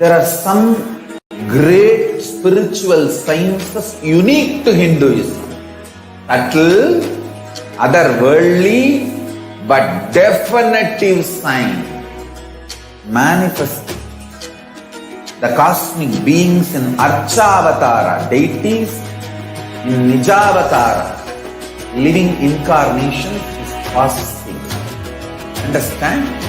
There are some great spiritual sciences unique to Hinduism. Subtle, otherworldly, but definitive sign. Manifesting. The cosmic beings in Archavatara, deities in Nijavatara, living incarnations is processing. Understand?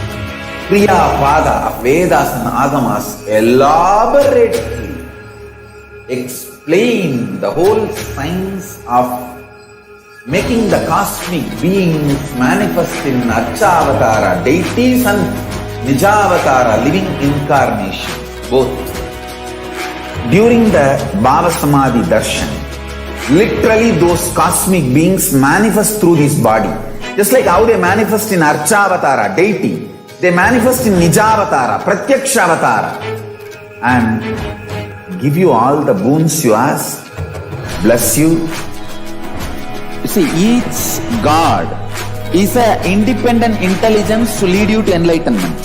Kriya Pada of Vedas and Agamas elaborately explain explain the whole science of making the cosmic beings manifest in Archavatara, deities, and Nijavatara, living incarnations, both. During the Bhava Samadhi Darshan, literally those cosmic beings manifest through this body. Just like how they manifest in Archavatara, deity, they manifest in Nijavatara, Pratyakshavatara, and give you all the boons you ask, bless you. You see, each God is an independent intelligence to lead you to enlightenment.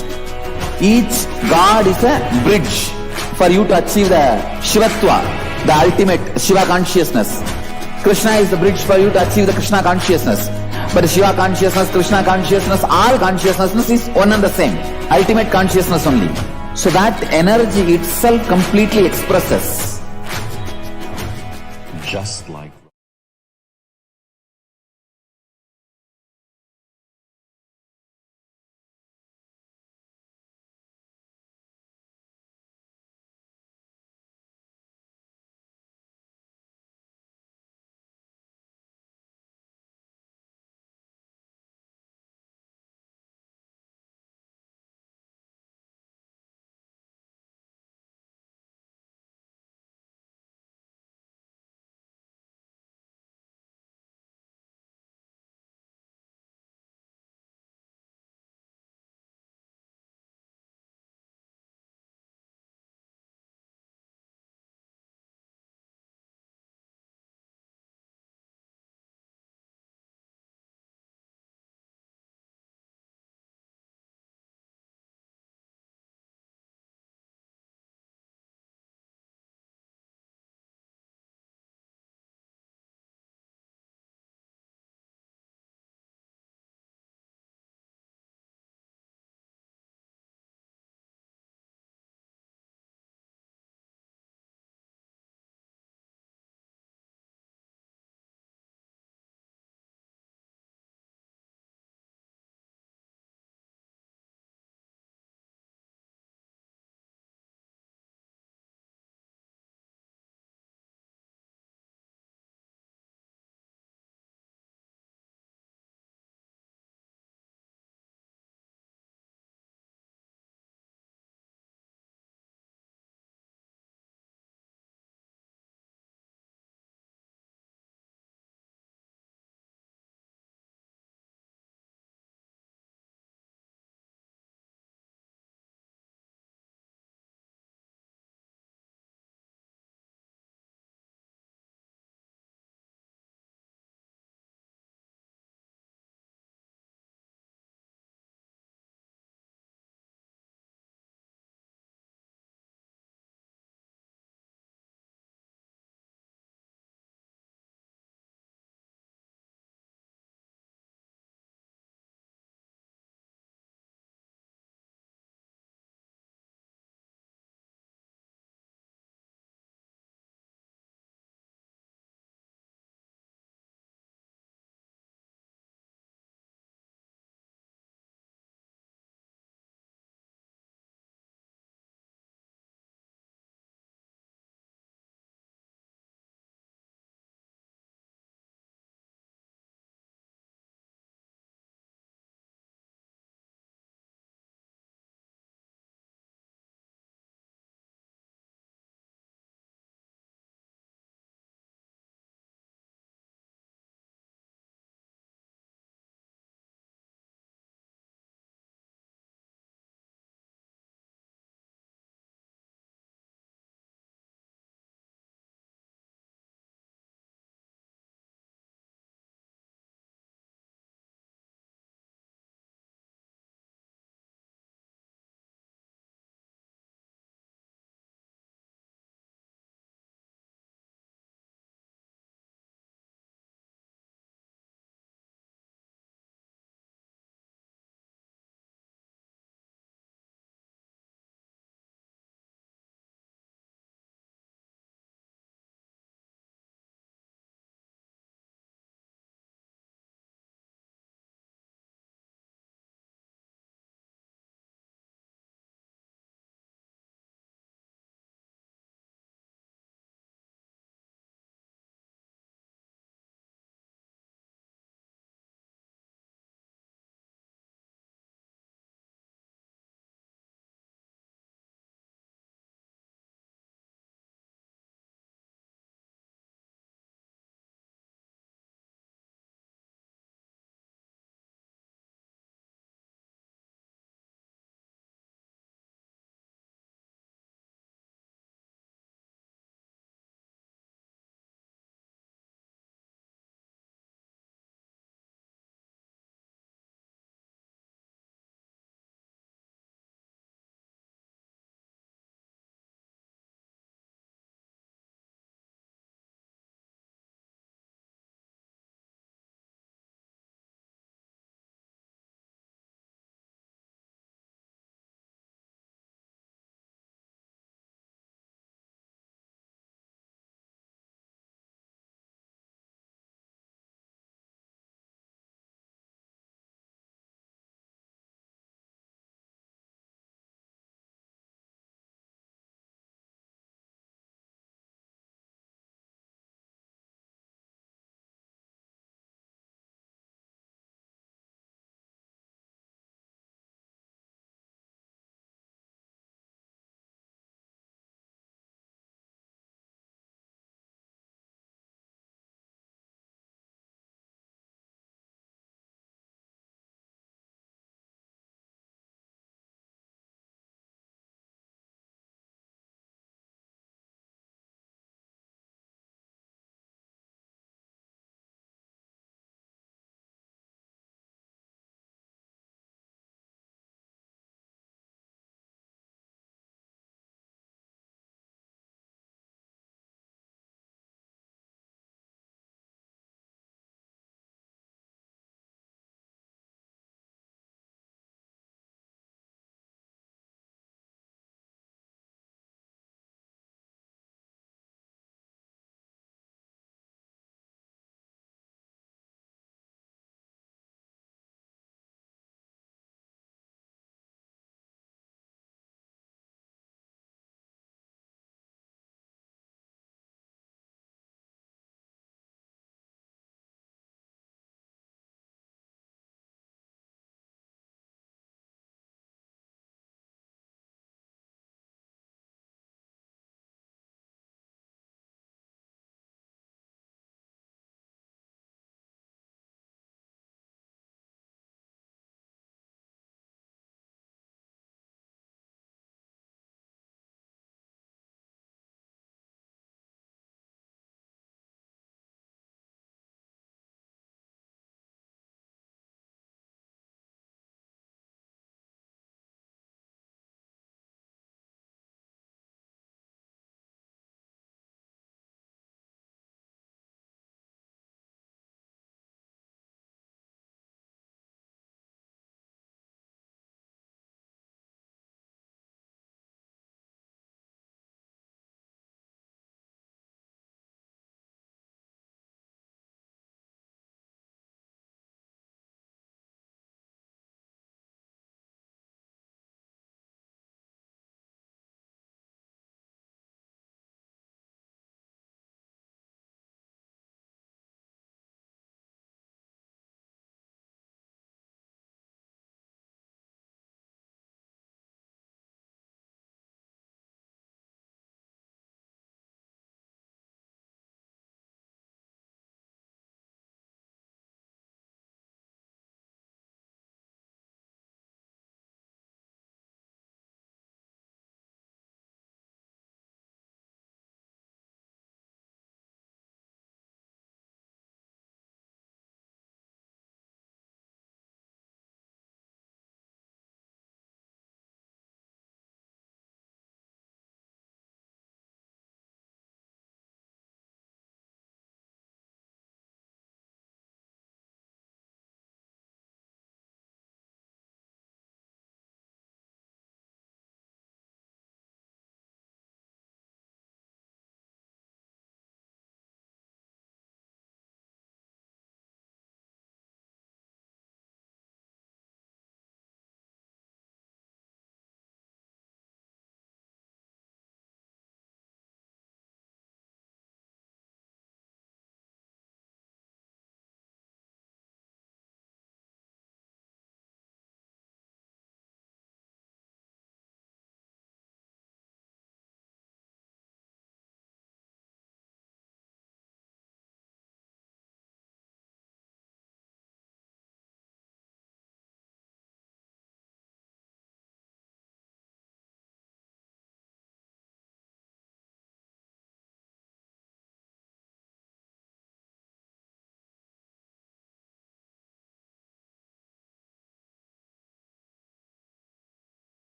Each God is a bridge for you to achieve the Shivatva, the ultimate Shiva consciousness. Krishna is the bridge for you to achieve the Krishna consciousness. But Shiva consciousness, Krishna consciousness, all consciousness is one and the same. Ultimate consciousness only. So that energy itself completely expresses. Just like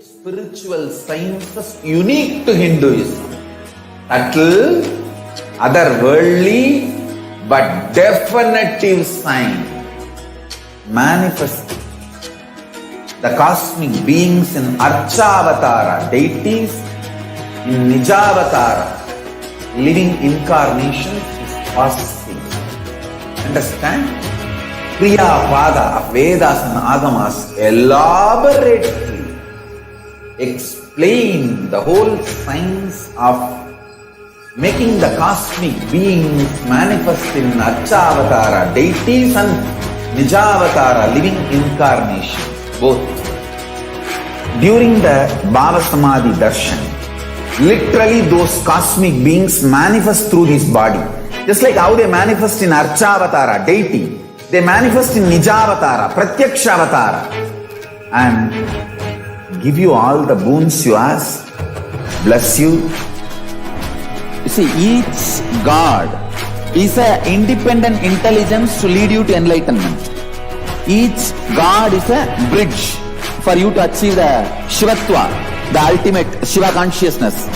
spiritual sciences unique to Hinduism. Subtle, otherworldly, but definitive sign manifesting the cosmic beings in Archavatara, deities in Nijavatara, living incarnations is possible. Understand? Kriya Pada of Vedas and Agamas elaborately explain the whole science of making the cosmic beings manifest in Archavatara, deities and Nijavatara, living incarnations, both. During the Bhava Samadhi Darshan, literally those cosmic beings manifest through this body. Just like how they manifest in Archavatara, deity, they manifest in Nijavatara, Pratyakshavatara, and give you all the boons you ask, bless you. You see, each God is an independent intelligence to lead you to enlightenment. Each God is a bridge for you to achieve the Shivatva, the ultimate Shiva consciousness.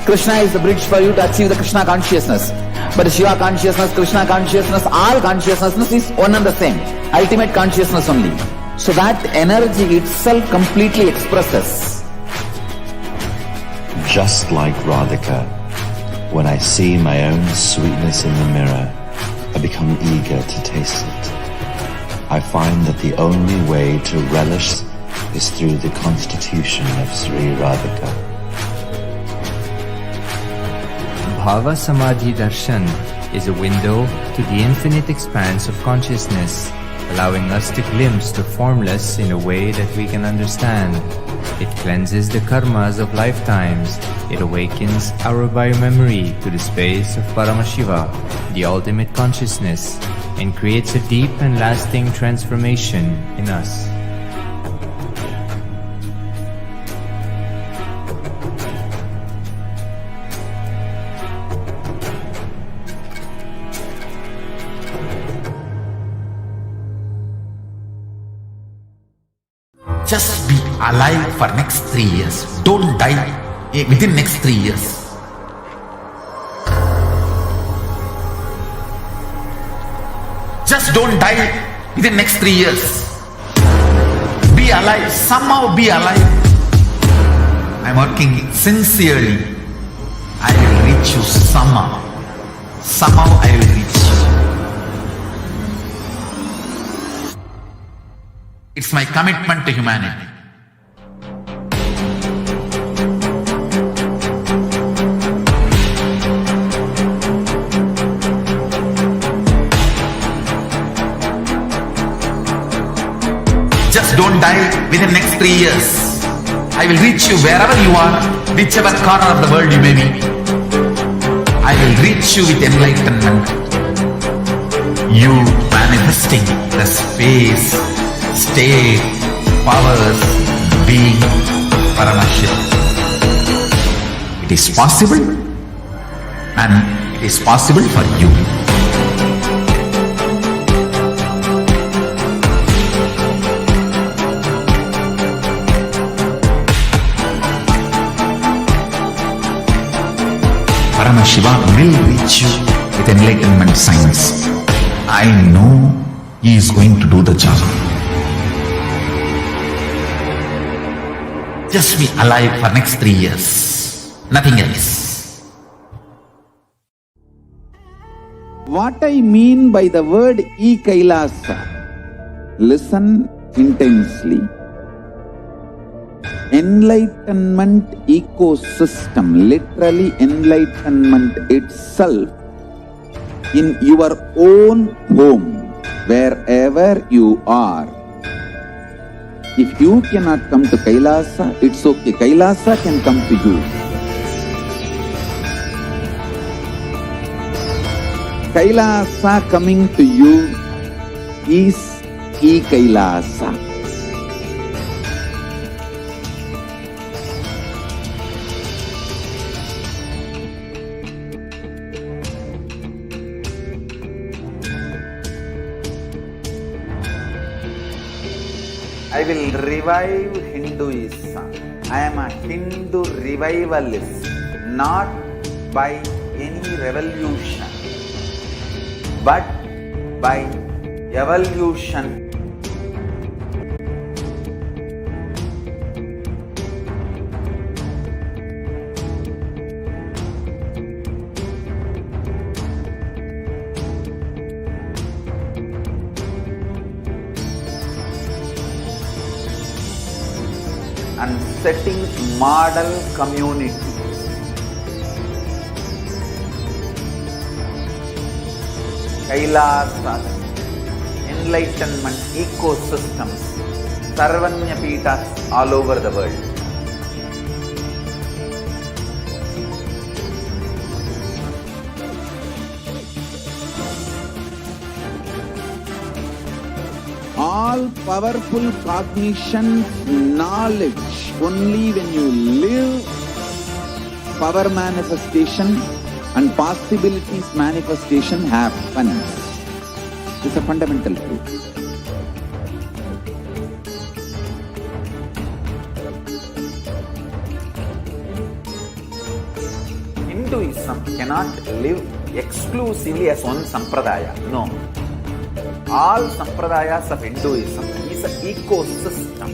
Krishna is the bridge for you to achieve the Krishna consciousness. But Shiva consciousness, Krishna consciousness, all consciousness is one and the same. Ultimate consciousness only. So that energy itself completely expresses. Just like Radhika, when I see my own sweetness in the mirror, I become eager to taste it. I find that the only way to relish is through the constitution of Sri Radhika. Bhava Samadhi Darshan is a window to the infinite expanse of consciousness, allowing us to glimpse the formless in a way that we can understand. It cleanses the karmas of lifetimes. It awakens our biomemory to the space of Paramashiva, the ultimate consciousness, and creates a deep and lasting transformation in us. Just be alive for next 3 years. Don't die within next 3 years. Just don't die within next 3 years. Be alive. Somehow be alive. I'm working sincerely. I will reach you somehow. Somehow I will reach you. It's my commitment to humanity. Just don't die within next 3 years. I will reach you wherever you are, whichever corner of the world you may be. I will reach you with enlightenment. You manifesting the space, state, powers, being Paramashivoham. It is possible, and it is possible for you. Paramashiva will reach you with enlightenment science. I know he is going to do the job. Just be alive for next 3 years. Nothing else. What I mean by the word E-Kailasa, listen intensely. Enlightenment ecosystem, literally enlightenment itself in your own home, wherever you are. If you cannot come to Kailasa, it's okay. Kailasa can come to you. Kailasa coming to you is E-Kailasa. I will revive Hinduism. I am a Hindu revivalist, not by any revolution, but by evolution. And setting model community. Kailasas, enlightenment ecosystems, Sarvanya Pitas all over the world. All powerful cognition, knowledge, only when you live, power manifestation and possibilities manifestation happens. This is a fundamental truth. Hinduism cannot live exclusively as one sampradaya. No. All sampradayas of Hinduism is an ecosystem.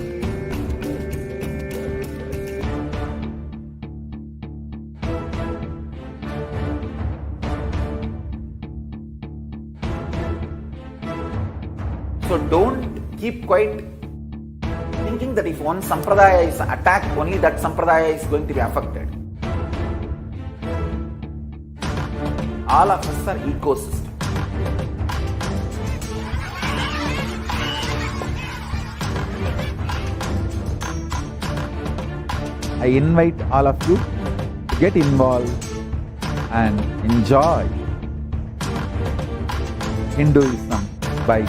So don't keep quiet thinking that if one sampradaya is attacked, only that sampradaya is going to be affected. All of us are ecosystems. I invite all of you to get involved and enjoy Hinduism by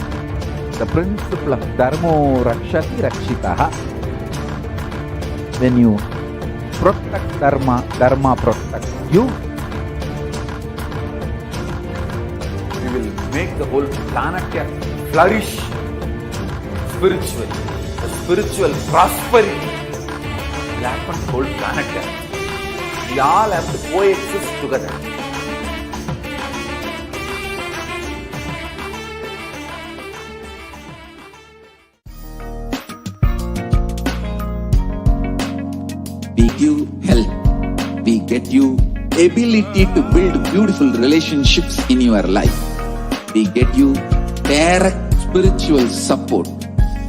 the principle of Dharmo Rakshati Rakshitaha. When you protect Dharma, Dharma protects you. We will make the whole planet flourish spiritually. The spiritual prosperity will happen to the whole planet. We all have to coexist together. We give health. We get you ability to build beautiful relationships in your life. We get you direct spiritual support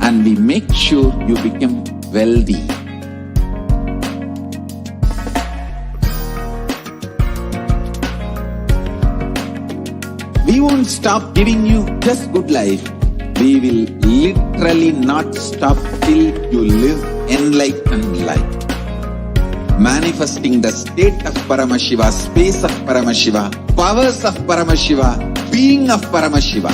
and we make sure you become wealthy. We won't stop giving you just good life. We will literally not stop till you live enlightened life. Manifesting the state of Paramashiva, space of Paramashiva, powers of Paramashiva, being of Paramashiva.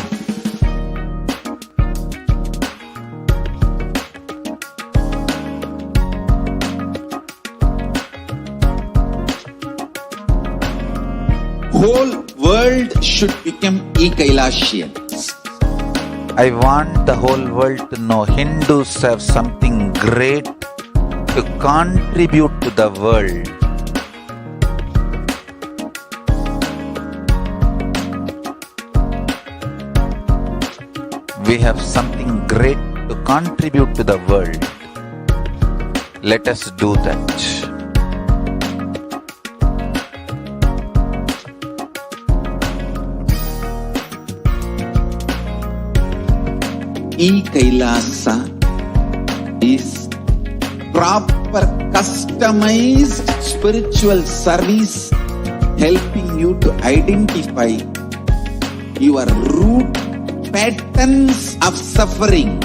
Whole world should become e-Kailashians. I want the whole world to know Hindus have something great to contribute to the world. We have something great to contribute to the world. Let us do that. E-Kailasa is proper customized spiritual service helping you to identify your root patterns of suffering.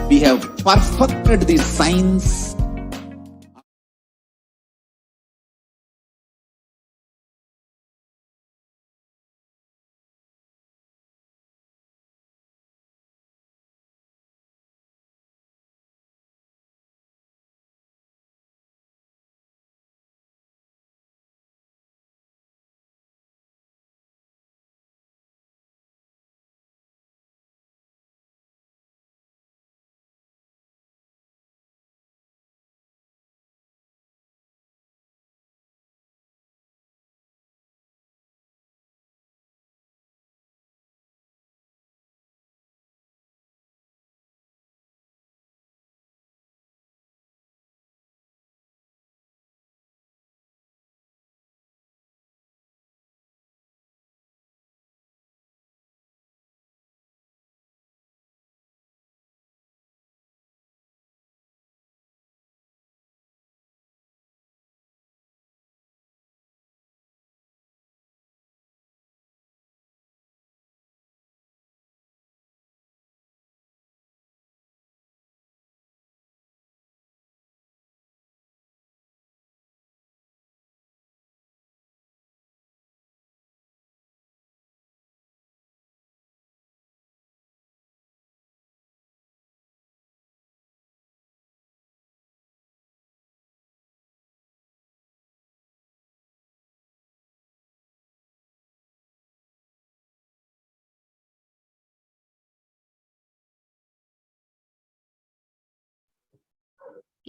We have perfected the science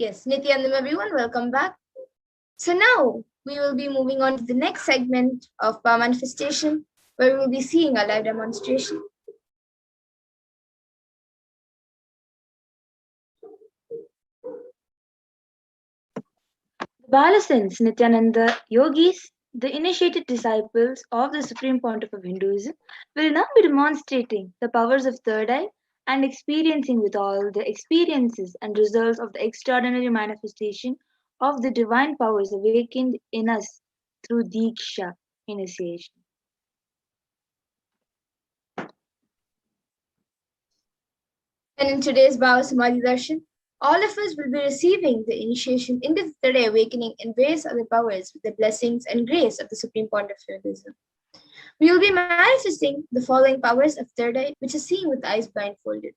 Yes, Nithyananda everyone, welcome back. So now we will be moving on to the next segment of power manifestation, where we will be seeing a live demonstration. The Balasins, Nithyananda yogis, the initiated disciples of the Supreme Pontiff of Hinduism, will now be demonstrating the powers of third eye and experiencing with all the experiences and results of the extraordinary manifestation of the divine powers awakened in us through Diksha initiation. And in today's Bhava Samadhi Darshan, all of us will be receiving the initiation into the third eye awakening in various other powers with the blessings and grace of the Supreme Pontiff of Hinduism. We will be manifesting the following powers of third eye, which is seeing with eyes blindfolded.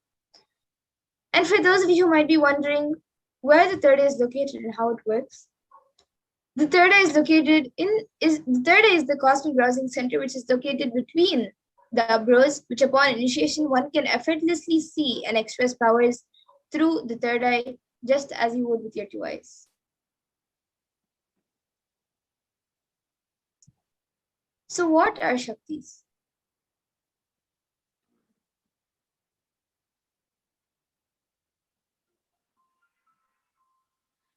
And for those of you who might be wondering where the third eye is located and how it works, the third eye is the cosmic browsing center, which is located between the eyebrows, which upon initiation one can effortlessly see and express powers through the third eye, just as you would with your two eyes. So what are Shaktis?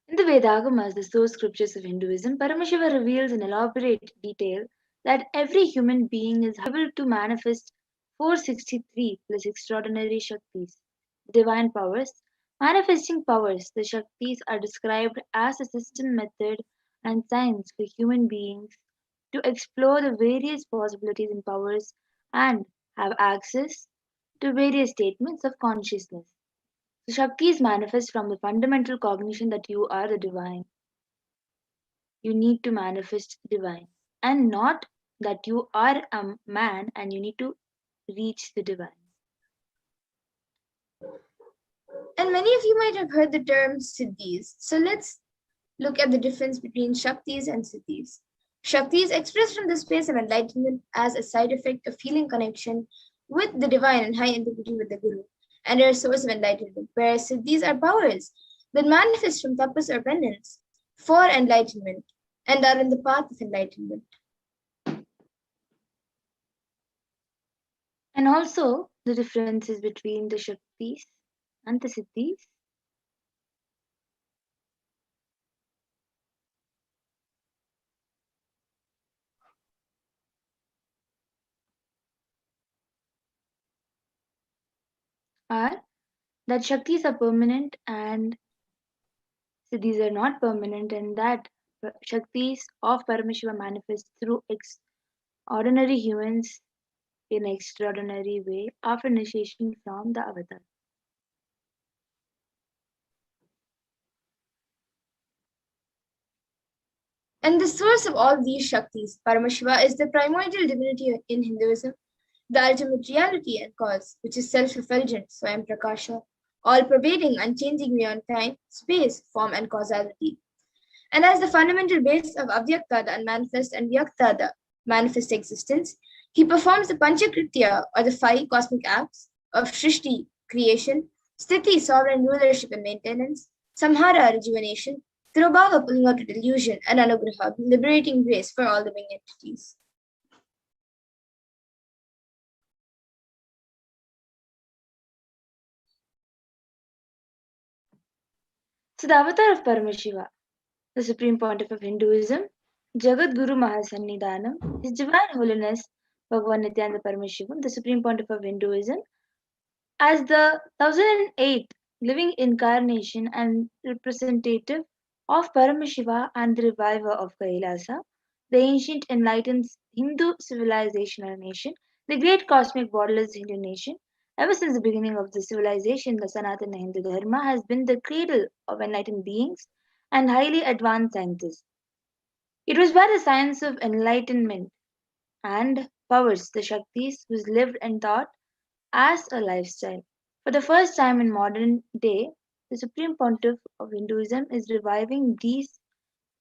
In the Vedagamas, the source scriptures of Hinduism, Paramashiva reveals in elaborate detail that every human being is able to manifest 463 plus extraordinary Shaktis, divine powers. Manifesting powers, the Shaktis are described as a system, method, and science for human beings to explore the various possibilities and powers and have access to various statements of consciousness. So Shaktis manifest from the fundamental cognition that you are the divine. You need to manifest divine, and not that you are a man and you need to reach the divine. And many of you might have heard the term Siddhis. So let's look at the difference between Shaktis and Siddhis. Shakti is expressed from the space of enlightenment as a side effect of feeling connection with the divine and high integrity with the Guru, and are a source of enlightenment, whereas Siddhis are powers that manifest from tapas or penance for enlightenment and are in the path of enlightenment. And also the differences between the Shaktis and the Siddhis. Are that Shaktis are permanent and Siddhis are not permanent, and that Shaktis of Paramashiva manifest through ordinary humans in an extraordinary way after initiation from the avatar. And the source of all these Shaktis, Paramashiva, is the primordial divinity in Hinduism, the ultimate reality and cause, which is self-effulgent, Swayam Prakasha, all-pervading, unchanging beyond time, space, form, and causality. And as the fundamental base of Avyakta, the unmanifest, and Vyakta, the manifest existence, he performs the Panchakritya, or the five cosmic acts of Shrishti, creation, Sthiti, sovereign rulership and maintenance, Samhara, rejuvenation, Tirobhava, pulling out of delusion, and Anugraha, liberating grace for all living entities. So the avatar of Paramashiva, the Supreme Pontiff of Hinduism, Jagat Guru Mahasannidhanam, His Divine Holiness Bhagavan Nithyananda Paramashivam, the Supreme Pontiff of Hinduism, as the 1008th living incarnation and representative of Paramashiva and the reviver of Kailasa, the ancient enlightened Hindu civilizational nation, the great cosmic borderless Hindu nation. Ever since the beginning of the civilization, the Sanatana Hindu Dharma has been the cradle of enlightened beings and highly advanced scientists. It was by the science of enlightenment and powers, the Shaktis, was lived and taught as a lifestyle. For the first time in modern day, the Supreme Pontiff of Hinduism is reviving these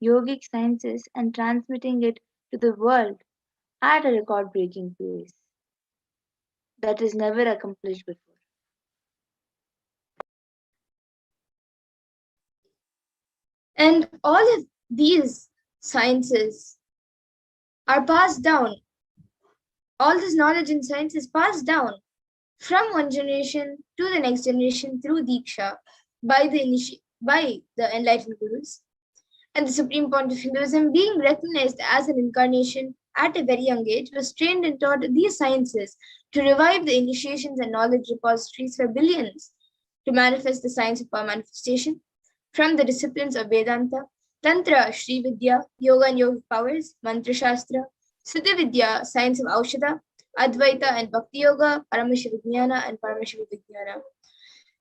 yogic sciences and transmitting it to the world at a record breaking pace that is never accomplished before. And all of these sciences are passed down. All this knowledge and science is passed down from one generation to the next generation through Diksha by the enlightened gurus. And the Supreme Point of Hinduism, being recognized as an incarnation at a very young age, was trained and taught these sciences to revive the initiations and knowledge repositories for billions, to manifest the science of power manifestation from the disciplines of Vedanta, Tantra, Sri Vidya, Yoga and Yogic powers, Mantra Shastra, Siddha Vidya, science of Aushadha, Advaita and Bhakti Yoga, Paramashivoham and Paramashivoham.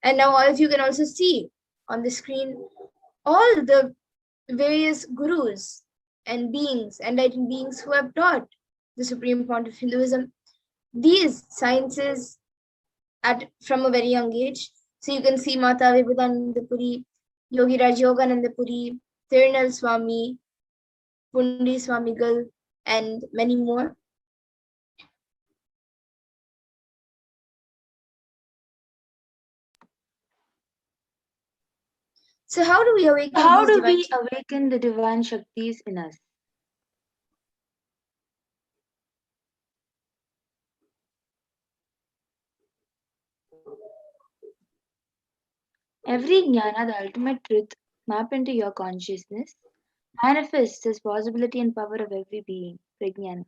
And now all of you can also see on the screen all the various gurus and beings, enlightened beings who have taught the Supreme Point of Hinduism these sciences from a very young age. So you can see Mata Vibhudananda Puri, Yogi Raj Yogananda Puri, Tirunal Swami, Pundi Swamigal, and many more. So how do we awaken the divine Shaktis in us? Every jnana, the ultimate truth, map into your consciousness, manifests as possibility and power of every being, prajnana.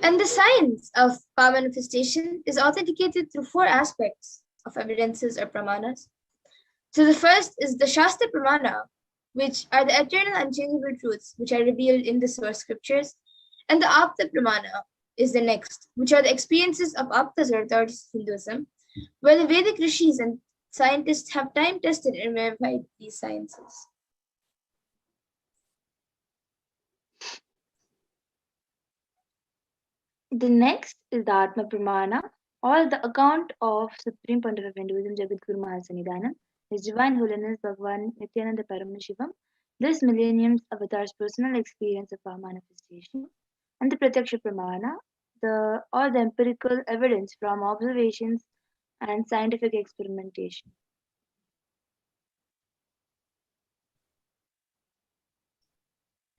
And the science of power manifestation is authenticated through four aspects of evidences or pramanas. So the first is the Shastra Pramana, which are the eternal unchangeable truths which are revealed in the source scriptures. And the Apta Pramana is the next, which are the experiences of Aptas or authorities of Hinduism, where the Vedic rishis and scientists have time tested and verified these sciences. The next is the Atma Pramana, or the account of Supreme Pontiff of Hinduism, Jagadguru Mahasannidhanam, His Divine Holiness Bhagavan Nithyananda Paramashivam, this millennium's avatar's personal experience of power manifestation, and the Pratyaksha Pramana, the empirical evidence from observations and scientific experimentation.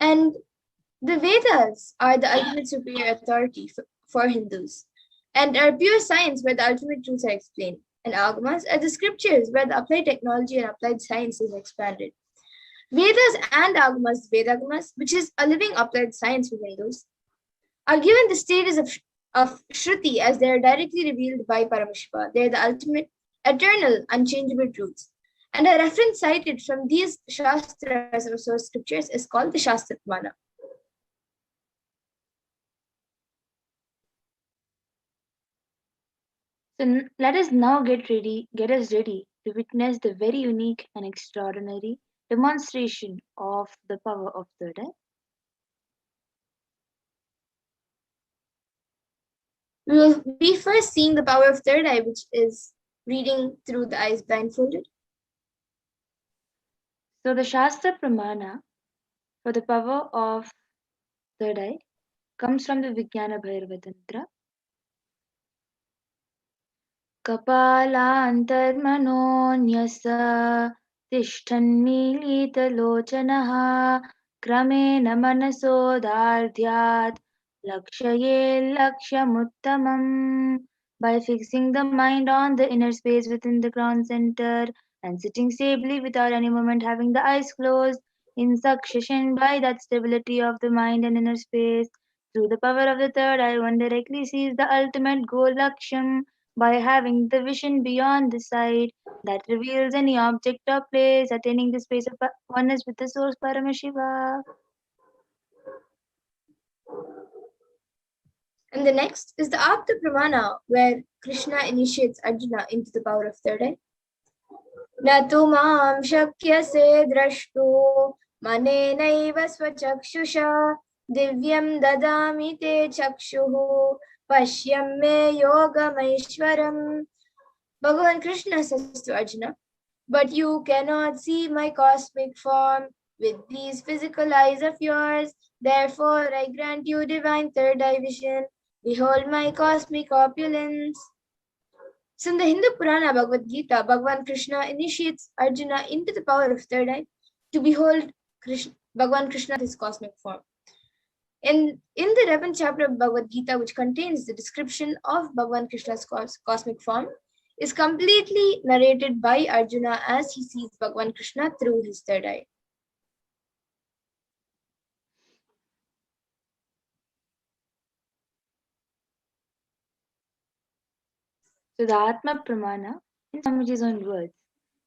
And the Vedas are the ultimate superior authority for Hindus, and are pure science where the ultimate truths are explained. And Agamas are the scriptures where the applied technology and applied science is expanded. Vedas and Agamas, Vedagamas, which is a living applied science for Hindus, are given the status of Shruti as they are directly revealed by Paramashiva. They are the ultimate, eternal, unchangeable truths. And a reference cited from these Shastras or source scriptures is called the Shastra Pramana. So let us now get us ready to witness the very unique and extraordinary demonstration of the power of third eye. We will be first seeing the power of third eye, which is reading through the eyes blindfolded. So the Shastra Pramana for the power of third eye comes from the Vijnana Bhairava Tantra. Kapalantarmanonyasa tishthanmilitalochanaha kramena manasodardhyat lakshaye lakshamuttamam. By fixing the mind on the inner space within the crown center and sitting stably without any movement, having the eyes closed in succession, by that stability of the mind and inner space, through the power of the third eye, one directly sees the ultimate goal laksham, by having the vision beyond the sight that reveals any object or place, attaining the space of oneness with the source Paramashiva. And the next is the Apta Pramana, where Krishna initiates Arjuna into the power of third eye. Natu mam shakyase drashtu manenaiva swachakshusha divyam dadami te chakshuhu pashyam me yogamaishwaram. Bhagavan Krishna says to Arjuna, but you cannot see my cosmic form with these physical eyes of yours. Therefore, I grant you divine third eye vision Behold my cosmic opulence. So in the Hindu Purana Bhagavad Gita, Bhagavan Krishna initiates Arjuna into the power of third eye to behold Bhagavan Krishna in his cosmic form. In the 11th chapter of Bhagavad Gita, which contains the description of Bhagavan Krishna's cosmic form, is completely narrated by Arjuna as he sees Bhagavan Krishna through his third eye. So the Atma Pramana, in Swamiji's own words,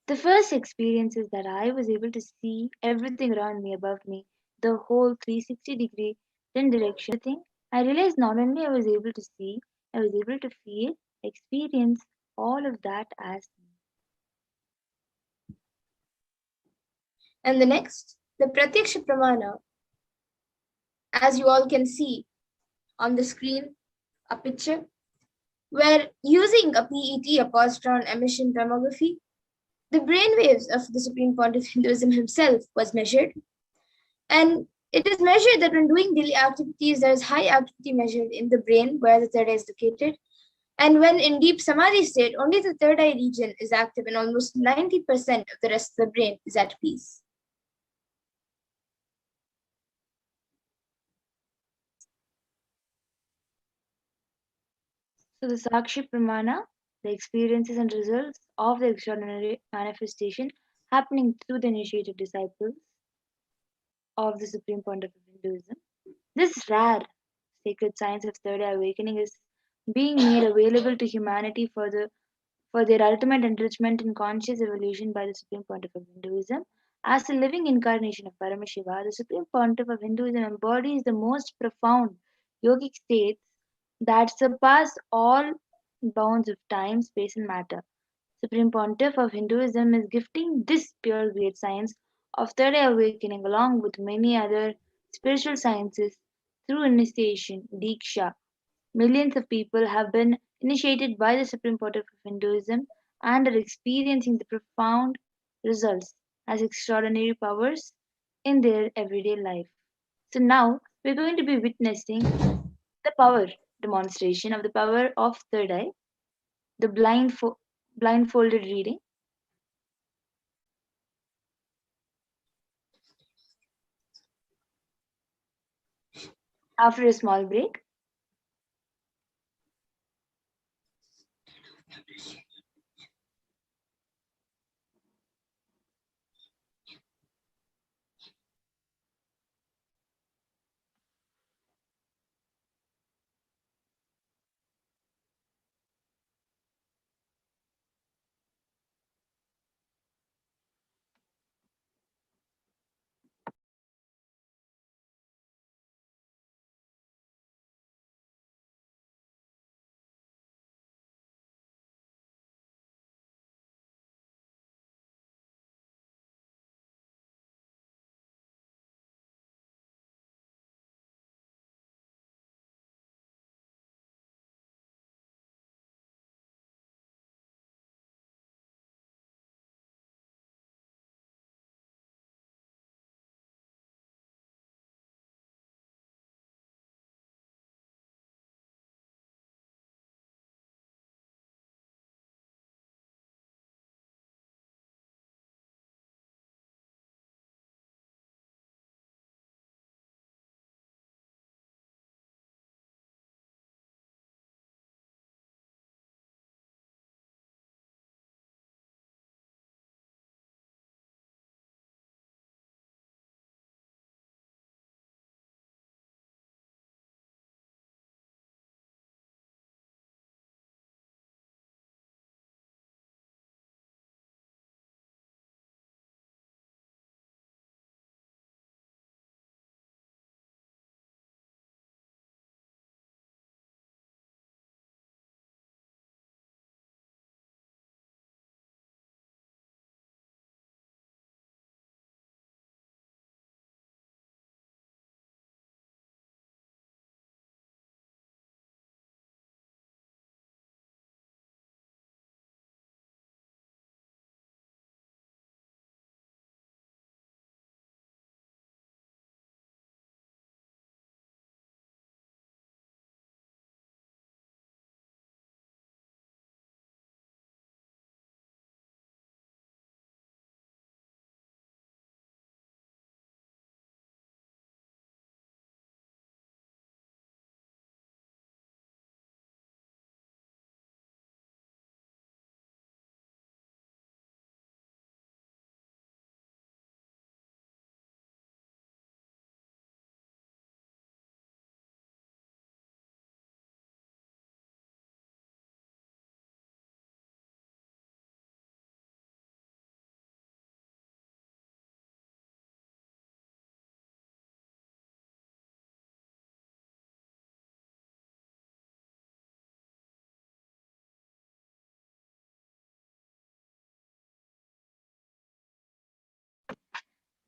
the first experience is that I was able to see everything around me, above me, the whole 360-degree, 10 direction, everything. I realized not only I was able to see, I was able to feel, experience all of that as me. And the next, the Pratyaksha Pramana, as you all can see on the screen, a picture, where using a PET, a positron emission tomography, the brainwaves of the Supreme Pontiff of Hinduism himself was measured. And it is measured that when doing daily activities, there is high activity measured in the brain where the third eye is located. And when in deep samadhi state, only the third eye region is active and almost 90% of the rest of the brain is at peace. So the Sakshi Pramana, the experiences and results of the extraordinary manifestation happening through the initiated disciples of the Supreme Pontiff of Hinduism. This rare sacred science of third eye awakening is being made available to humanity for their ultimate enrichment in conscious evolution by the Supreme Pontiff of Hinduism. As the living incarnation of Paramashiva, the Supreme Pontiff of Hinduism embodies the most profound yogic states that surpass all bounds of time, space, and matter. Supreme Pontiff of Hinduism is gifting this pure great science of third eye awakening along with many other spiritual sciences through initiation, Diksha. Millions of people have been initiated by the Supreme Pontiff of Hinduism and are experiencing the profound results as extraordinary powers in their everyday life. So now we're going to be witnessing the power demonstration of the power of third eye, the blindfolded reading. After a small break,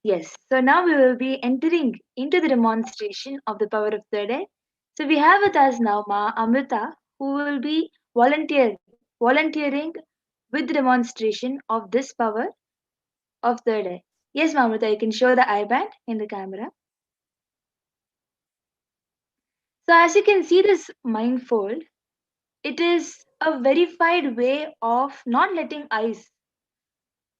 Yes, so now we will be entering into the demonstration of the power of third eye. So we have with us now Ma Amrita, who will be volunteering with the demonstration of this power of third eye. Yes, Ma Amrita, you can show the eye band in the camera. So as you can see this mindfold, it is a verified way of not letting eyes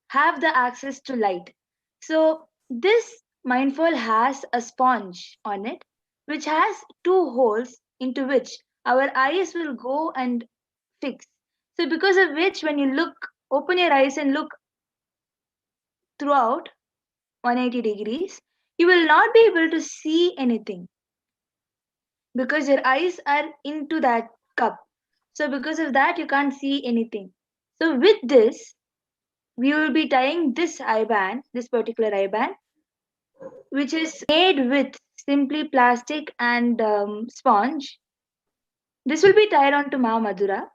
have the access to light. So this mindful has a sponge on it, which has two holes into which our eyes will go and fix. So because of which, when you open your eyes and look throughout 180 degrees, you will not be able to see anything because your eyes are into that cup. So because of that, you can't see anything. So with this, we will be tying this eye band, this particular eye band, which is made with simply plastic and sponge. This will be tied onto Ma Madura.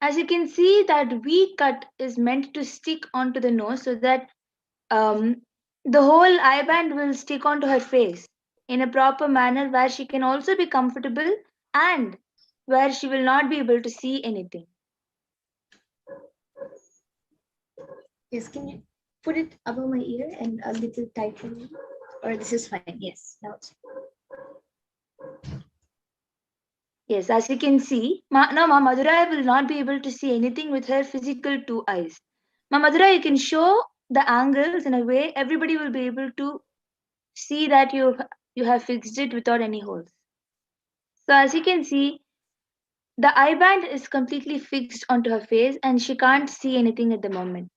As you can see, that V cut is meant to stick onto the nose so that um, the whole eye band will stick onto her face in a proper manner where she can also be comfortable and where she will not be able to see anything. Yes, can you put it above my ear and a little tighter? Or this is fine. Yes, now it's Yes, as you can see, now Ma Madura will not be able to see anything with her physical two eyes. Ma Madura, you can show the angles in a way everybody will be able to see that you have fixed it without any holes. So as you can see, the eye band is completely fixed onto her face and she can't see anything at the moment.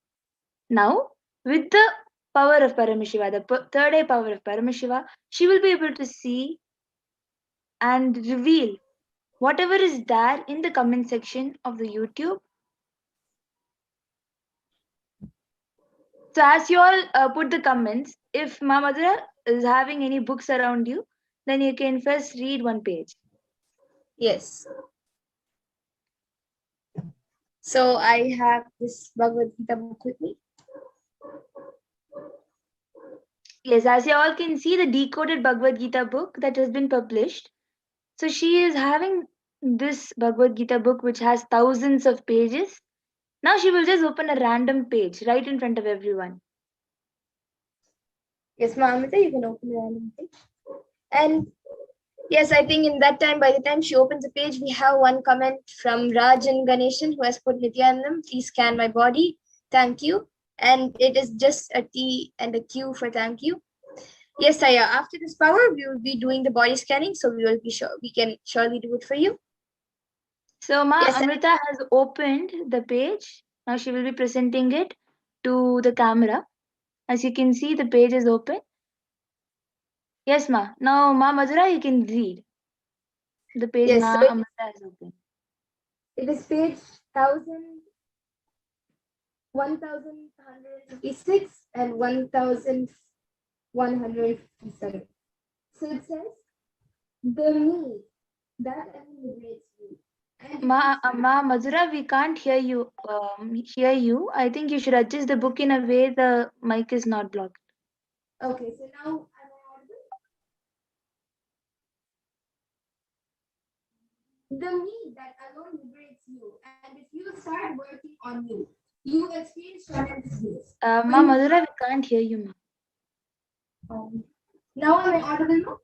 Now, with the power of Paramashiva, the third eye power of Paramashiva, she will be able to see and reveal whatever is there in the comment section of the YouTube. So as you all put the comments, if Ma Madura is having any books around you, then you can first read one page. yes. So I have this Bhagavad Gita book with me. Yes, as you all can see, the decoded Bhagavad Gita book that has been published. So she is having this Bhagavad Gita book which has thousands of pages. Now she will just open a random page right in front of everyone. Yes, Mahamita, you can open the random page. And yes, I think in that time, by the time she opens the page, we have one comment from Rajan Ganeshan who has put Nithyanandam, please scan my body. Thank you. And it is just a T and a Q for thank you. Yes, Saya, after this power, we will be doing the body scanning. So we can surely do it for you. So Ma Yes, Amrita has opened the page. Now she will be presenting it to the camera. As you can see, the page is open. Yes, Ma. Now Ma Madura, you can read. The page yes, Ma so Amrita has opened. it is page 1156 and 1157. So it says, the me that liberates you. Ma Madura, we can't hear you. I think you should adjust the book in a way the mic is not blocked. Okay, so now am I audible? The me that alone liberates you, and if you start working on you experience tremendous bliss. Ma Madura, we can't hear you, Ma. Now am I audible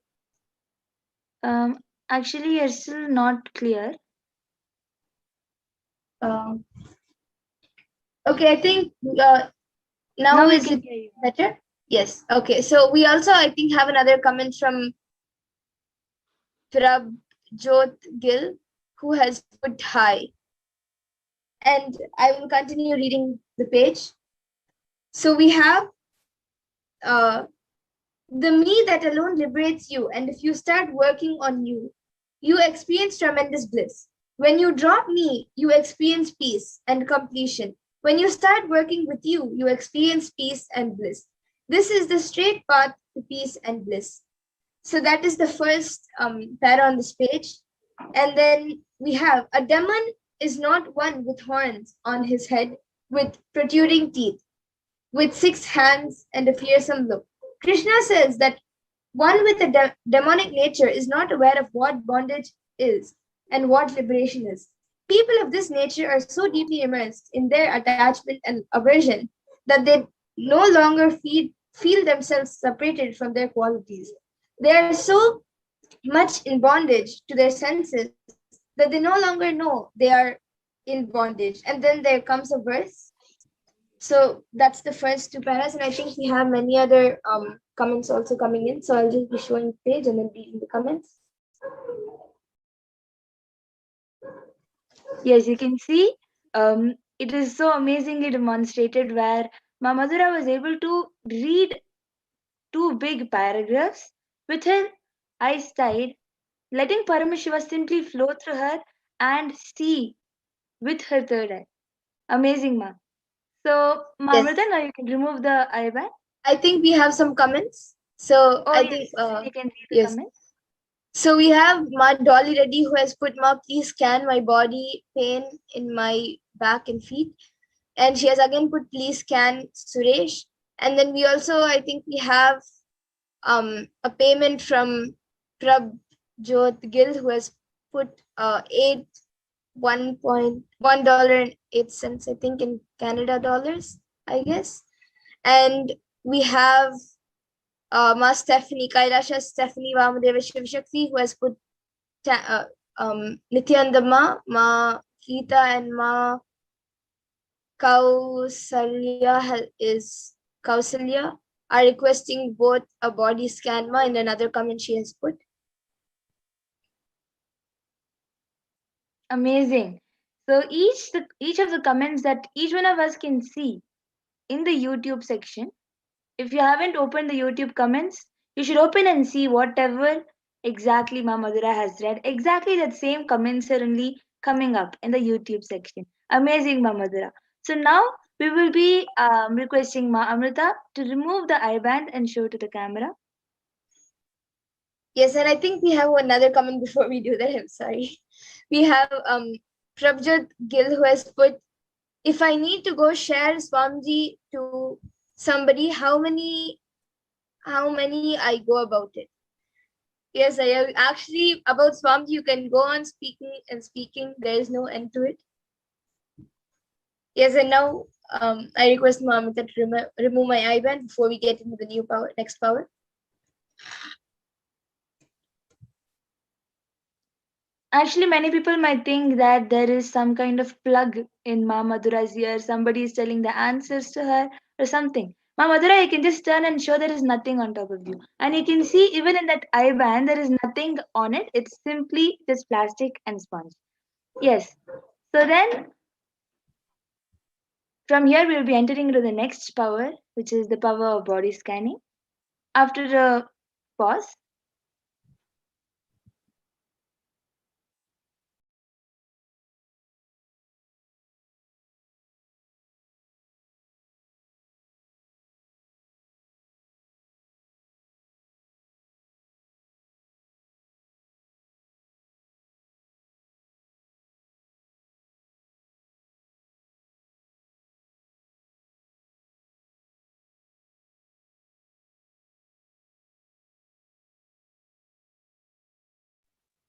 now? Actually, you're still not clear. Okay, I think now we is can it hear you. better? Yes. Okay. So we also, I think, have another comment from Prabjot Gill, who has put hi. And I will continue reading the page. So we have the me that alone liberates you, and if you start working on you experience tremendous bliss. When you drop me, you experience peace and completion. When you start working with you experience peace and bliss. This is the straight path to peace and bliss. So that is the first para on this page. And then we have a demon is not one with horns on his head, with protruding teeth, with 6 hands and a fearsome look. Krishna says that one with a demonic nature is not aware of what bondage is and what liberation is. People of this nature are so deeply immersed in their attachment and aversion that they no longer feel themselves separated from their qualities. They are so much in bondage to their senses that they no longer know they are in bondage. And then there comes a verse. So that's the first 2 paras, and I think we have many other comments also coming in. So I'll just be showing the page and then reading the comments. Yes, you can see it is so amazingly demonstrated where Mamadura was able to read 2 big paragraphs with her eyes tied, letting Paramashiva simply flow through her and see with her third eye. Amazing, ma. So, Yes, Mamrita, now you can remove the eye band. I think we have some comments. So Oh, I yes, think you can read the yes. comments. So we have Ma Dolly Reddy who has put, Ma, please scan my body pain in my back and feet. And she has again put, please scan Suresh. And then we also, I think we have a payment from Prabjot Gill who has put $1.08, I think, in Canada dollars, I guess. And we have Ma Stephanie, Kailasha Stephanie Vamadeva Shivshakti, who has put Nithyananda Ma Geeta, and Ma Kausalya is Kausalya are requesting both a body scan, ma, and another comment she has put. Amazing. So each of the comments that each one of us can see in the YouTube section. If you haven't opened the YouTube comments, you should open and see whatever exactly Ma Madhura has read. Exactly that same comments are only coming up in the YouTube section. Amazing, Ma Madhura. So now we will be requesting Ma Amrita to remove the eye band and show to the camera. Yes, and I think we have another comment before we do that. I'm sorry. We have Prabjot Gill who has put, if I need to go share Swamji to somebody, how many I go about it? Yes, I have actually about Swamji, you can go on speaking and speaking. There is no end to it. Yes, and now I request Mamita to remove my eye band before we get into the new power, next power. Actually, many people might think that there is some kind of plug in Ma Madhura's ear. Somebody is telling the answers to her or something. Ma Madhura, you can just turn and show there is nothing on top of you. And you can see even in that eye band, there is nothing on it. It's simply just plastic and sponge. Yes. So then, from here, we will be entering into the next power, which is the power of body scanning. After a pause,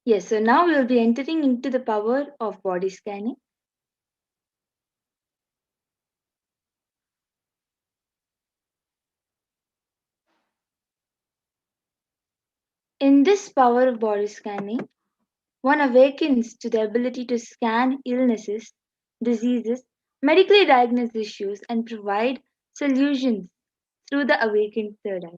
yes, so now we will be entering into the power of body scanning. In this power of body scanning, one awakens to the ability to scan illnesses, diseases, medically diagnose issues, and provide solutions through the awakened third eye.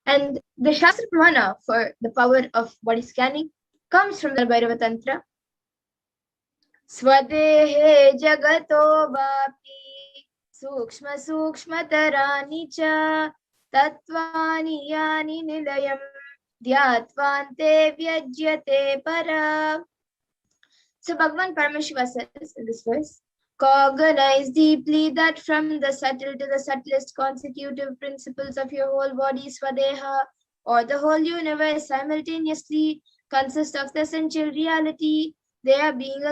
And the Shastra Pramana for the power of body scanning comes from the Bhairava Tantra. Swadehe jagato vapi sukshma sukshma tarani cha tatvani yani nilayam Dhyatvante vyajyate para. So Bhagavan Paramashiva says in this verse, cognize deeply that from the subtle to the subtlest consecutive principles of your whole body, Swadeha, or the whole universe simultaneously consist of the essential reality. They are being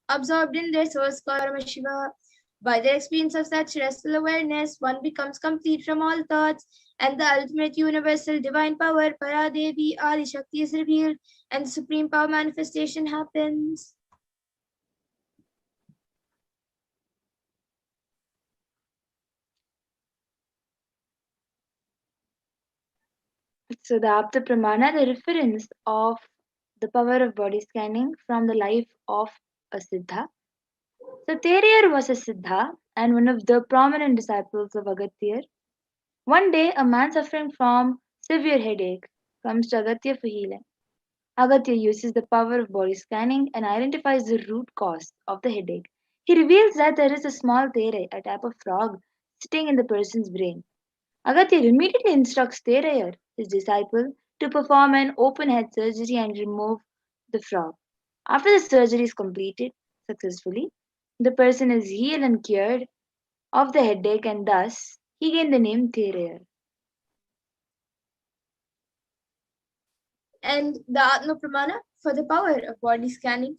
absorbed in their source called Paramashiva. By the experience of such restful awareness, one becomes complete from all thoughts, and the ultimate universal divine power, Paradevi Adi Shakti, is revealed, and the supreme power manifestation happens. So the Apta Pramana, the reference of the power of body scanning from the life of a Siddha. So Teriyar was a Siddha and one of the prominent disciples of Agatyar. One day, a man suffering from severe headache comes to Agatya for healing. Agatya uses the power of body scanning and identifies the root cause of the headache. He reveals that there is a small tere, a type of frog, sitting in the person's brain. Agatya immediately instructs Terayar, his disciple, to perform an open head surgery and remove the frog. After the surgery is completed successfully, the person is healed and cured of the headache, and thus he gained the name Terayar. And the Atma Pramana for the power of body scanning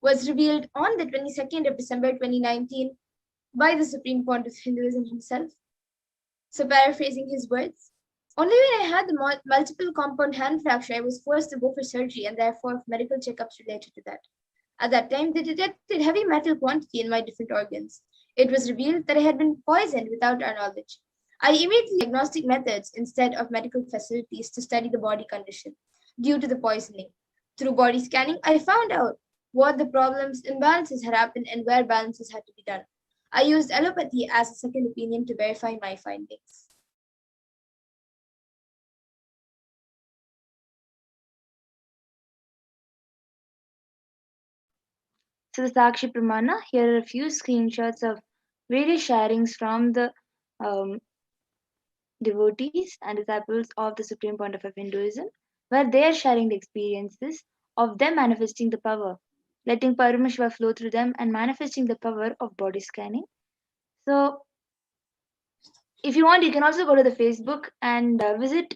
was revealed on the 22nd of December 2019 by the Supreme Pontiff of Hinduism himself. So, paraphrasing his words, only when I had the multiple compound hand fracture, I was forced to go for surgery and therefore for medical checkups related to that. At that time, they detected heavy metal quantity in my different organs. It was revealed that I had been poisoned without our knowledge. I immediately diagnostic methods instead of medical facilities to study the body condition due to the poisoning. Through body scanning, I found out what the problems, imbalances had happened and where balances had to be done. I used allopathy as a second opinion to verify my findings. So the Sakshi Pramana, here are a few screenshots of various sharings from the devotees and disciples of the Supreme Pontiff of Hinduism, where they are sharing the experiences of them manifesting the power, letting Paramashiva flow through them and manifesting the power of body scanning. So if you want, you can also go to the Facebook and visit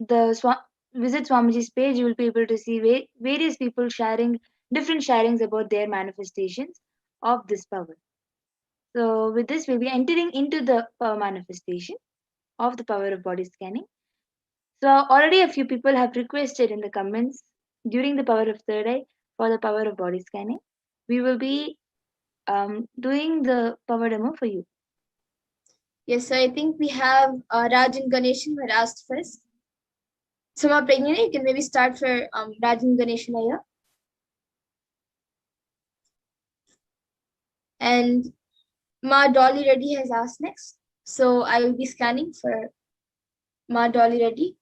Swamiji's page. You will be able to see various people sharing different sharings about their manifestations of this power. So with this, we'll be entering into the power manifestation of the power of body scanning. So already a few people have requested in the comments during the power of third eye for the power of body scanning. We will be doing the power demo for you. Yes, so I think we have Raj and Ganeshan were asked first. So, Ma Pragnani, you can maybe start for Raj and Ganeshan here. And Ma Dolly Reddy has asked next. So I will be scanning for Ma Dolly Reddy.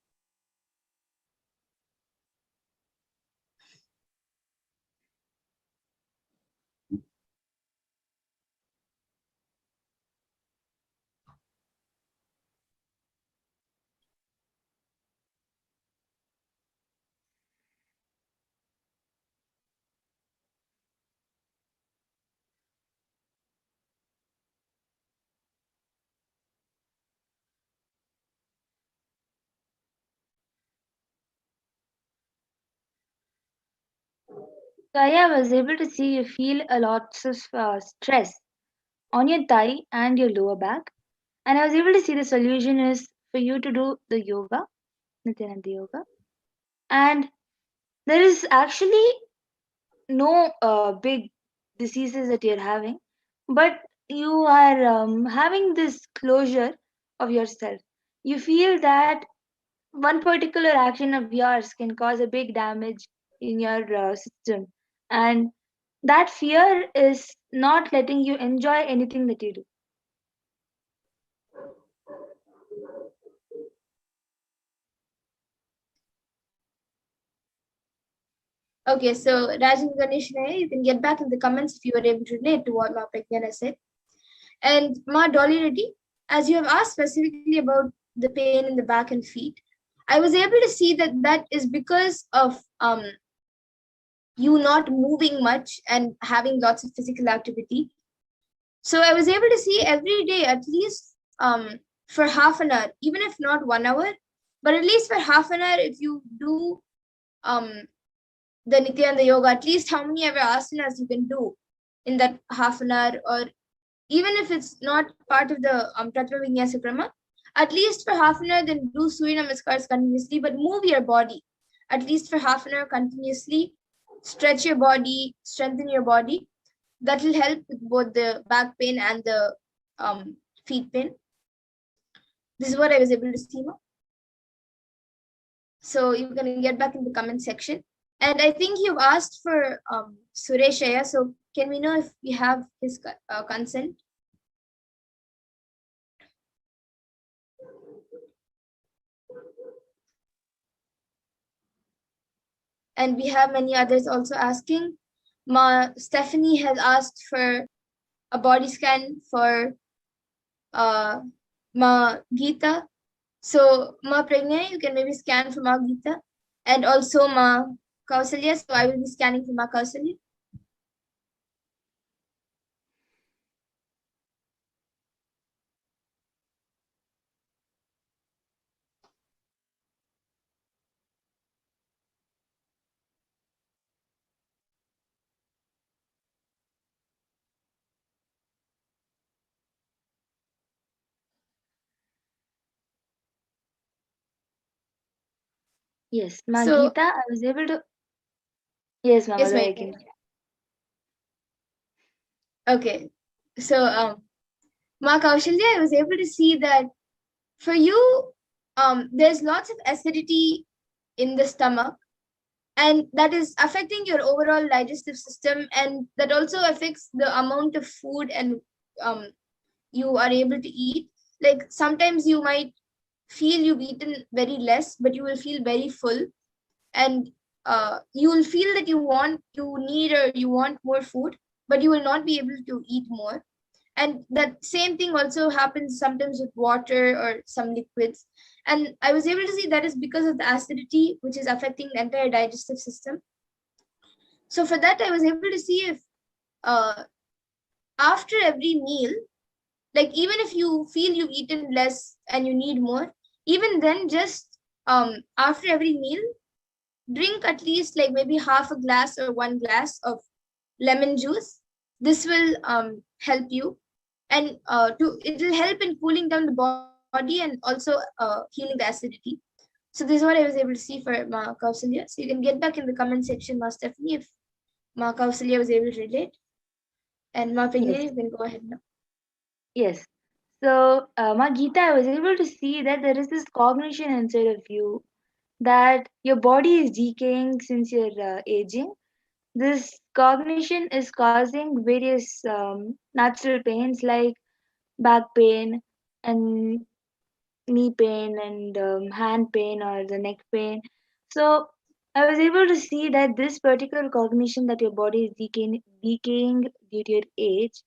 So I was able to see you feel a lot of stress on your thigh and your lower back. And I was able to see the solution is for you to do the yoga, Nithyananda yoga. And there is actually no big diseases that you're having, but you are having this closure of yourself. You feel that one particular action of yours can cause a big damage in your system, and that fear is not letting you enjoy anything that you do. Okay, so Raj and Ganeshan, you can get back in the comments if you were able to relate to what Ma Pragnana said. And Ma Dolly Reddy, as you have asked specifically about the pain in the back and feet, I was able to see that that is because of you not moving much and having lots of physical activity. So I was able to see every day at least for half an hour, even if not 1 hour, but at least for half an hour, if you do the Nithyananda yoga, at least how many ever asanas you can do in that half an hour, or even if it's not part of the Pratma Vinyasa Krama, at least for half an hour, then do Surya Namaskars continuously, but move your body at least for half an hour continuously. Stretch your body, strengthen your body. That will help with both the back pain and the feet pain. This is what I was able to see now. So you can get back in the comment section. And I think you've asked for Sureshaya. So can we know if we have his consent? And we have many others also asking. Stephanie has asked for a body scan for Ma Geeta. So Ma Pragna, you can maybe scan for Ma Geeta, and also Ma Kausalya. So I will be scanning for Ma Kausalya. Yes, Ma So Geeta, I was able to. Yes, yes, Mama, my I can. okay. So Ma Kaushalya, I was able to see that for you, there's lots of acidity in the stomach, and that is affecting your overall digestive system, and that also affects the amount of food and you are able to eat. Like sometimes you might feel you've eaten very less, but you will feel very full, and you will feel that you need or you want more food, but you will not be able to eat more. And that same thing also happens sometimes with water or some liquids. And I was able to see that is because of the acidity, which is affecting the entire digestive system. So for that, I was able to see if uh, after every meal, like even if you feel you've eaten less and you need more, even then just after every meal, drink at least like maybe half a glass or 1 glass of lemon juice. This will help you, and it will help in cooling down the body and also healing the acidity. So this is what I was able to see for Ma Kausalya. So you can get back in the comment section, Ma Stephanie, if Ma Kausalya was able to relate. And Ma Pragya, Yes, you can go ahead now. yes. So, Ma Geeta, I was able to see that there is this cognition inside of you that your body is decaying since you're aging. This cognition is causing various natural pains like back pain and knee pain and hand pain or the neck pain. So I was able to see that this particular cognition that your body is decaying due to your age,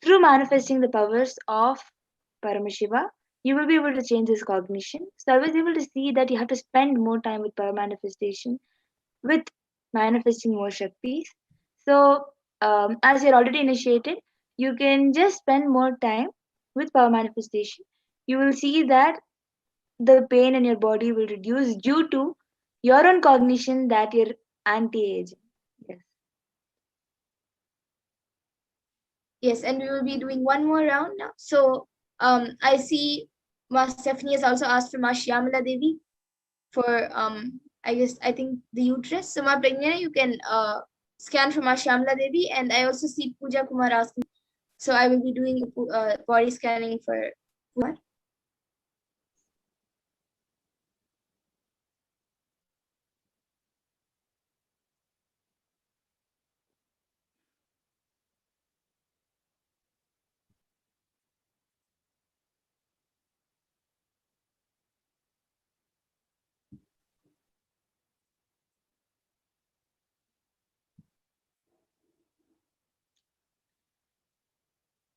through manifesting the powers of Paramashiva, you will be able to change this cognition. So I was able to see that you have to spend more time with power manifestation, with manifesting more Shaktis. So as you're already initiated, you can just spend more time with power manifestation. You will see that the pain in your body will reduce due to your own cognition that you're anti-aging. Yes. Yes, and we will be doing one more round now. So I see Ma Stephanie has also asked for Ma Shyamala Devi for I think the uterus. So Ma Pragna, you can scan for Ma Shyamala Devi, and I also see Pooja Kumar asking. So I will be doing body scanning for Kumar.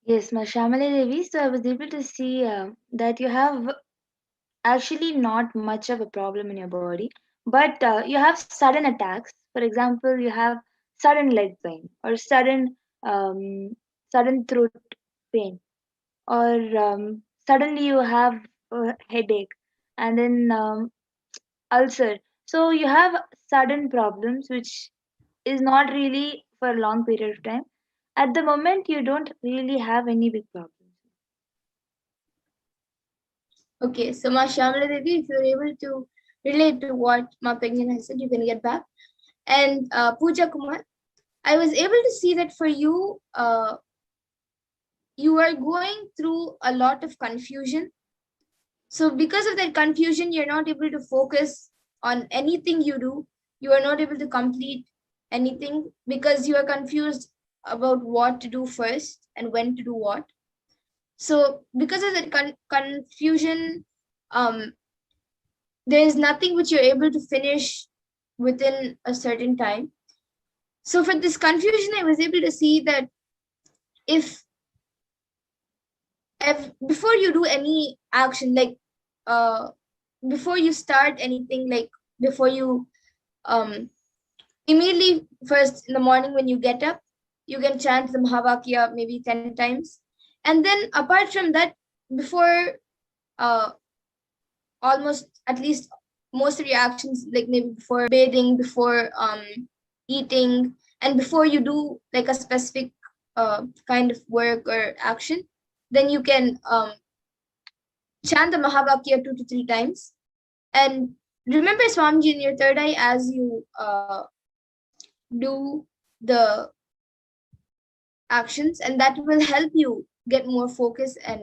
Yes, Ma Shamali Devi. So I was able to see that you have actually not much of a problem in your body, but you have sudden attacks. For example, you have sudden leg pain or um, sudden throat pain, or suddenly you have a headache, and then ulcer. So you have sudden problems which is not really for a long period of time. At the moment, you don't really have any big problems. Okay, so Ma Shyamala Devi, if you're able to relate to what Ma Penguin has said, you can get back. And Pooja Kumar, I was able to see that for you, you are going through a lot of confusion. So because of that confusion, you're not able to focus on anything you do. You are not able to complete anything because you are confused about what to do first and when to do what. So because of that confusion, there is nothing which you're able to finish within a certain time. So for this confusion, I was able to see that if before you do any action, like before you start anything, like before you immediately first in the morning when you get up, you can chant the Mahavakya maybe 10 times. And then apart from that, before almost at least most of your actions, like maybe before bathing, before eating, and before you do like a specific kind of work or action, then you can chant the Mahavakya 2 to 3 times. And remember Swamiji in your third eye as you do the actions, and that will help you get more focus and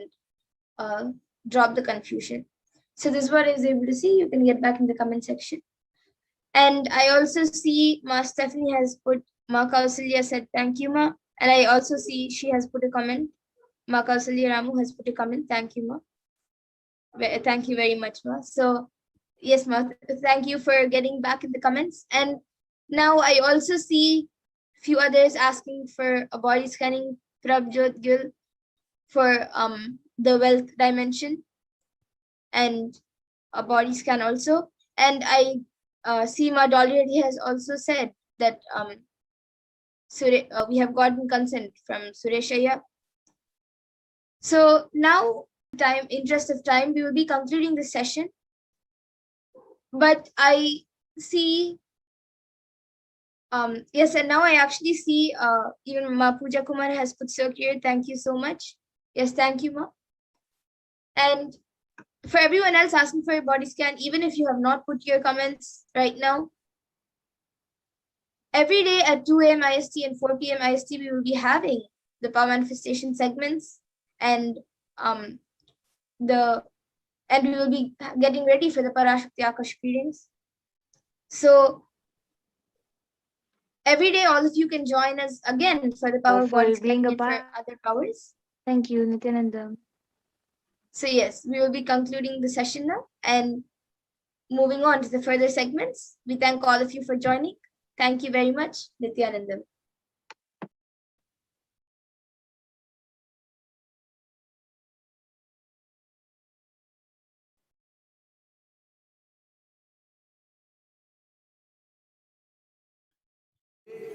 drop the confusion. So this is what I was able to see. You can get back in the comment section. And I also see Ma Stephanie has put, Ma Kausalya said, thank you, Ma. And I also see she has put a comment. Ma Kausalya Ramu has put a comment. Thank you, Ma. Thank you very much, Ma. So yes, Ma, thank you for getting back in the comments. And now I also see few others asking for a body scanning, Prabjot Gil, for the wealth dimension and a body scan also. And I see Ma already has also said that we have gotten consent from Sureshaya. So now, interest of time, we will be concluding this session. But I see, yes, and now I actually see even Ma Pooja Kumar has put so clear. Thank you so much. Yes, thank you, Ma. And for everyone else asking for a body scan, even if you have not put your comments right now, every day at 2 a.m. IST and 4 p.m. IST, we will be having the power manifestation segments, and we will be getting ready for the Parashakti Akashic readings. So every day, all of you can join us again for the power body scanning and for other powers. Thank you, Nithyananda. So yes, we will be concluding the session now and moving on to the further segments. We thank all of you for joining. Thank you very much, Nithyananda.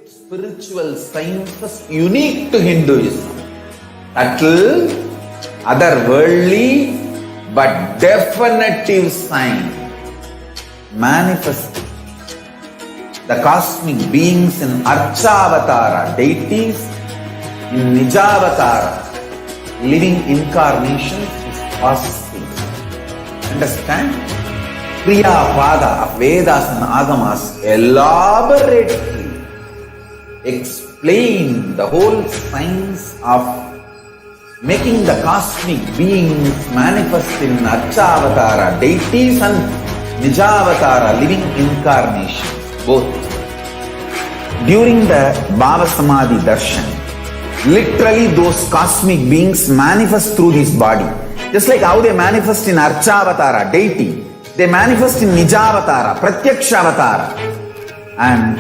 Spiritual sciences unique to Hinduism. Subtle, otherworldly, but definitive sign. Manifesting the cosmic beings in Archavatara, deities in Nijavatara, living incarnations is possible. Understand? Kriya Pada of Vedas and Agamas elaborately explain the whole science of making the cosmic beings manifest in Archavatara, deities and Nijavatara, living incarnations, both. During the Bhava Samadhi Darshan, literally those cosmic beings manifest through this body. Just like how they manifest in Archavatara, deity, they manifest in Nijavatara, Pratyakshavatara, and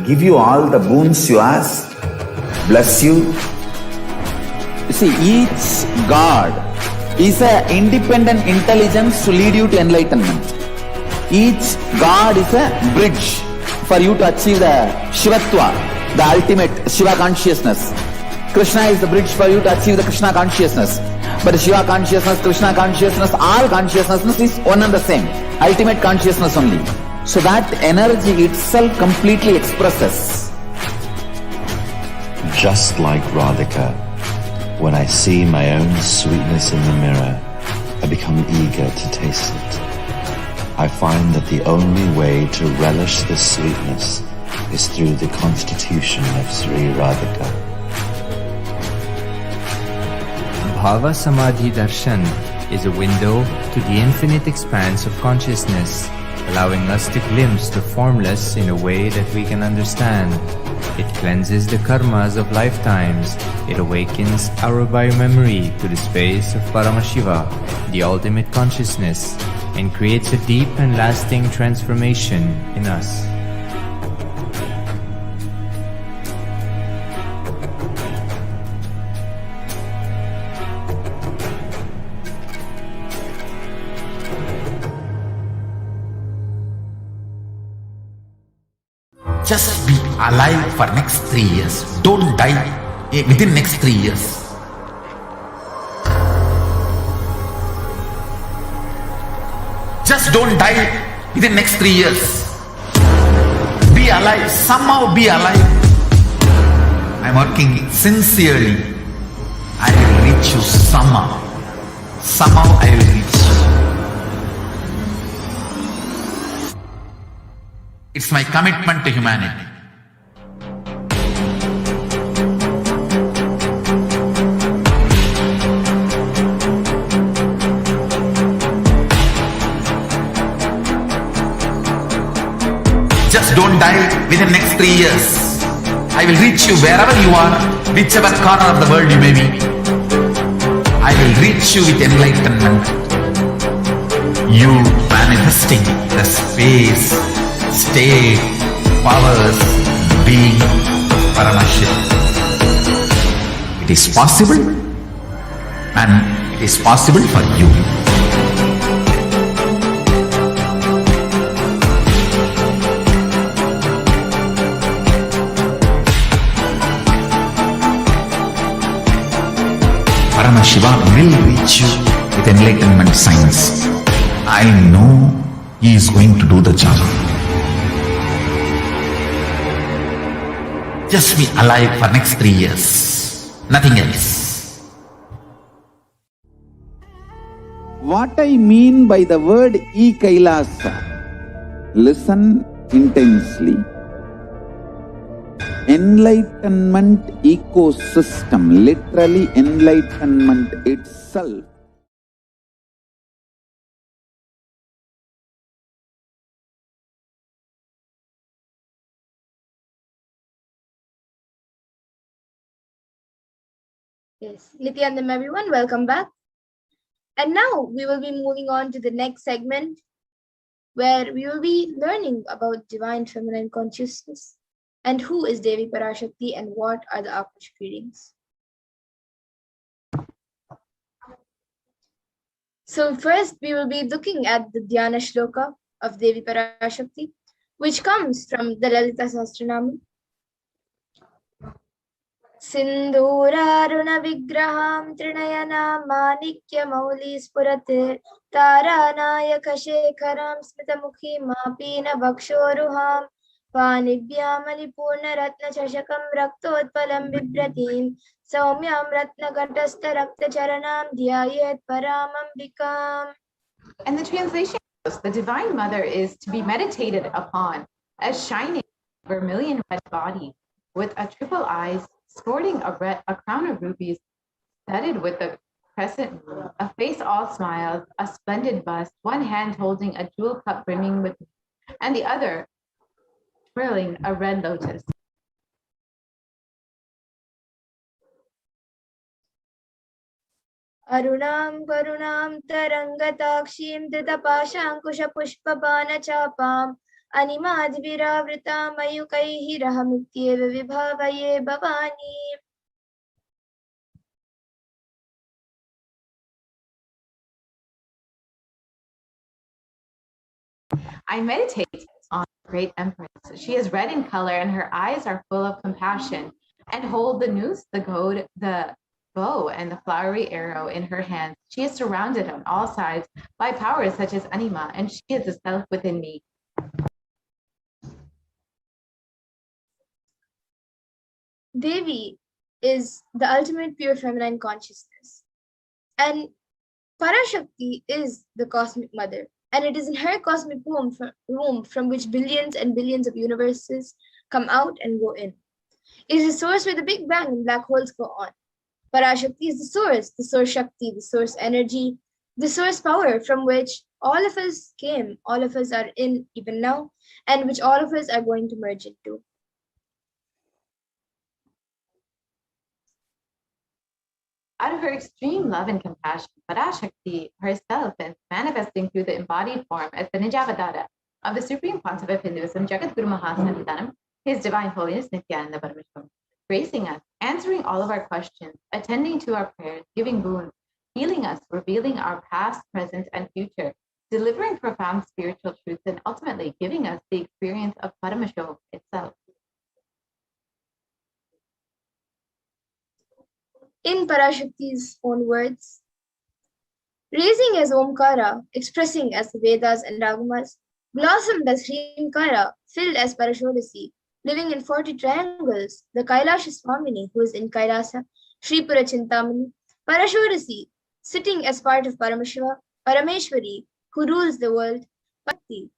give you all the boons you ask, bless you. You see, each god is an independent intelligence to lead you to enlightenment. Each god is a bridge for you to achieve the Shivatva, the ultimate Shiva consciousness. Krishna is the bridge for you to achieve the Krishna consciousness. But Shiva consciousness, Krishna consciousness, all consciousness is one and the same. Ultimate consciousness only. So that energy itself completely expresses. Just like Radhika, when I see my own sweetness in the mirror, I become eager to taste it. I find that the only way to relish the sweetness is through the constitution of Sri Radhika. Bhava Samadhi Darshan is a window to the infinite expanse of consciousness, allowing us to glimpse the formless in a way that we can understand. It cleanses the karmas of lifetimes. It awakens our biomemory to the space of Paramashiva, the ultimate consciousness, and creates a deep and lasting transformation in us. Just be alive for next 3 years. Don't die within next 3 years. Just don't die within next 3 years. Be alive. Somehow be alive. I'm working sincerely. I will reach you somehow. Somehow I will reach you. It's my commitment to humanity. Just don't die within next 3 years. I will reach you wherever you are, whichever corner of the world you may be. I will reach you with enlightenment. You manifesting the space, state, powers, being Paramashivoham. It is possible, and it is possible for you. Paramashiva will reach you with enlightenment science. I know he is going to do the job. Just be alive for next 3 years. Nothing else. What I mean by the word E-Kailasa, listen intensely. Enlightenment ecosystem, literally enlightenment itself. Yes, Nithyanandam everyone, welcome back. And now we will be moving on to the next segment where we will be learning about divine feminine consciousness and who is Devi Parashakti and what are the Akashic readings. So first we will be looking at the Dhyana Shloka of Devi Parashakti, which comes from the Lalita Sahasranama. Sindhuraruna vigraham trinayana manikya mauli spurate taranayaka shekharam smitamukhi mapina vakshoruham panibhyam alipurna ratna chashakam raktotpalam bibratim saumyam ratna gatastha rakta charanam dhyayet paramambikam. And the translation goes, the Divine Mother is to be meditated upon as shining vermilion red body with a triple eyes, sporting a crown of rubies, studded with a crescent moon, a face all smiles, a splendid bust, one hand holding a jewel cup brimming with, and the other twirling a red lotus. Arunam karunam tarangatakshim dritapashankusha pushpabana chapam animadviravrita mayukaihi rahamityeva vibhavaye bhavani. I meditate on the great empress. She is red in color and her eyes are full of compassion, and hold the noose, the goad, the bow, and the flowery arrow in her hands. She is surrounded on all sides by powers such as Anima, and she is the self within me. Devi is the ultimate pure feminine consciousness. And Parashakti is the cosmic mother. And it is in her cosmic womb from which billions and billions of universes come out and go in. It is the source where the Big Bang and black holes go on. Parashakti is the source Shakti, the source energy, the source power from which all of us came, all of us are in even now, and which all of us are going to merge into. Out of her extreme love and compassion, Parashakti herself is manifesting through the embodied form as the Nijavatara of the Supreme Pontiff of Hinduism, Jagadguru Mahasannidhanam, His Divine Holiness Nithyananda Paramashivam, gracing us, answering all of our questions, attending to our prayers, giving boons, healing us, revealing our past, present, and future, delivering profound spiritual truths, and ultimately giving us the experience of Paramashivoham itself. In Parashakti's own words, raising as Omkara, expressing as the Vedas and Ragamas, blossomed as Hrinkara, filled as Parashodasi, living in 40 triangles, the Kailasha Swamini, who is in Kailasa, Sripura Chintamani, Parashodasi, sitting as part of Paramashiva, Parameshwari, who rules the world, Patti,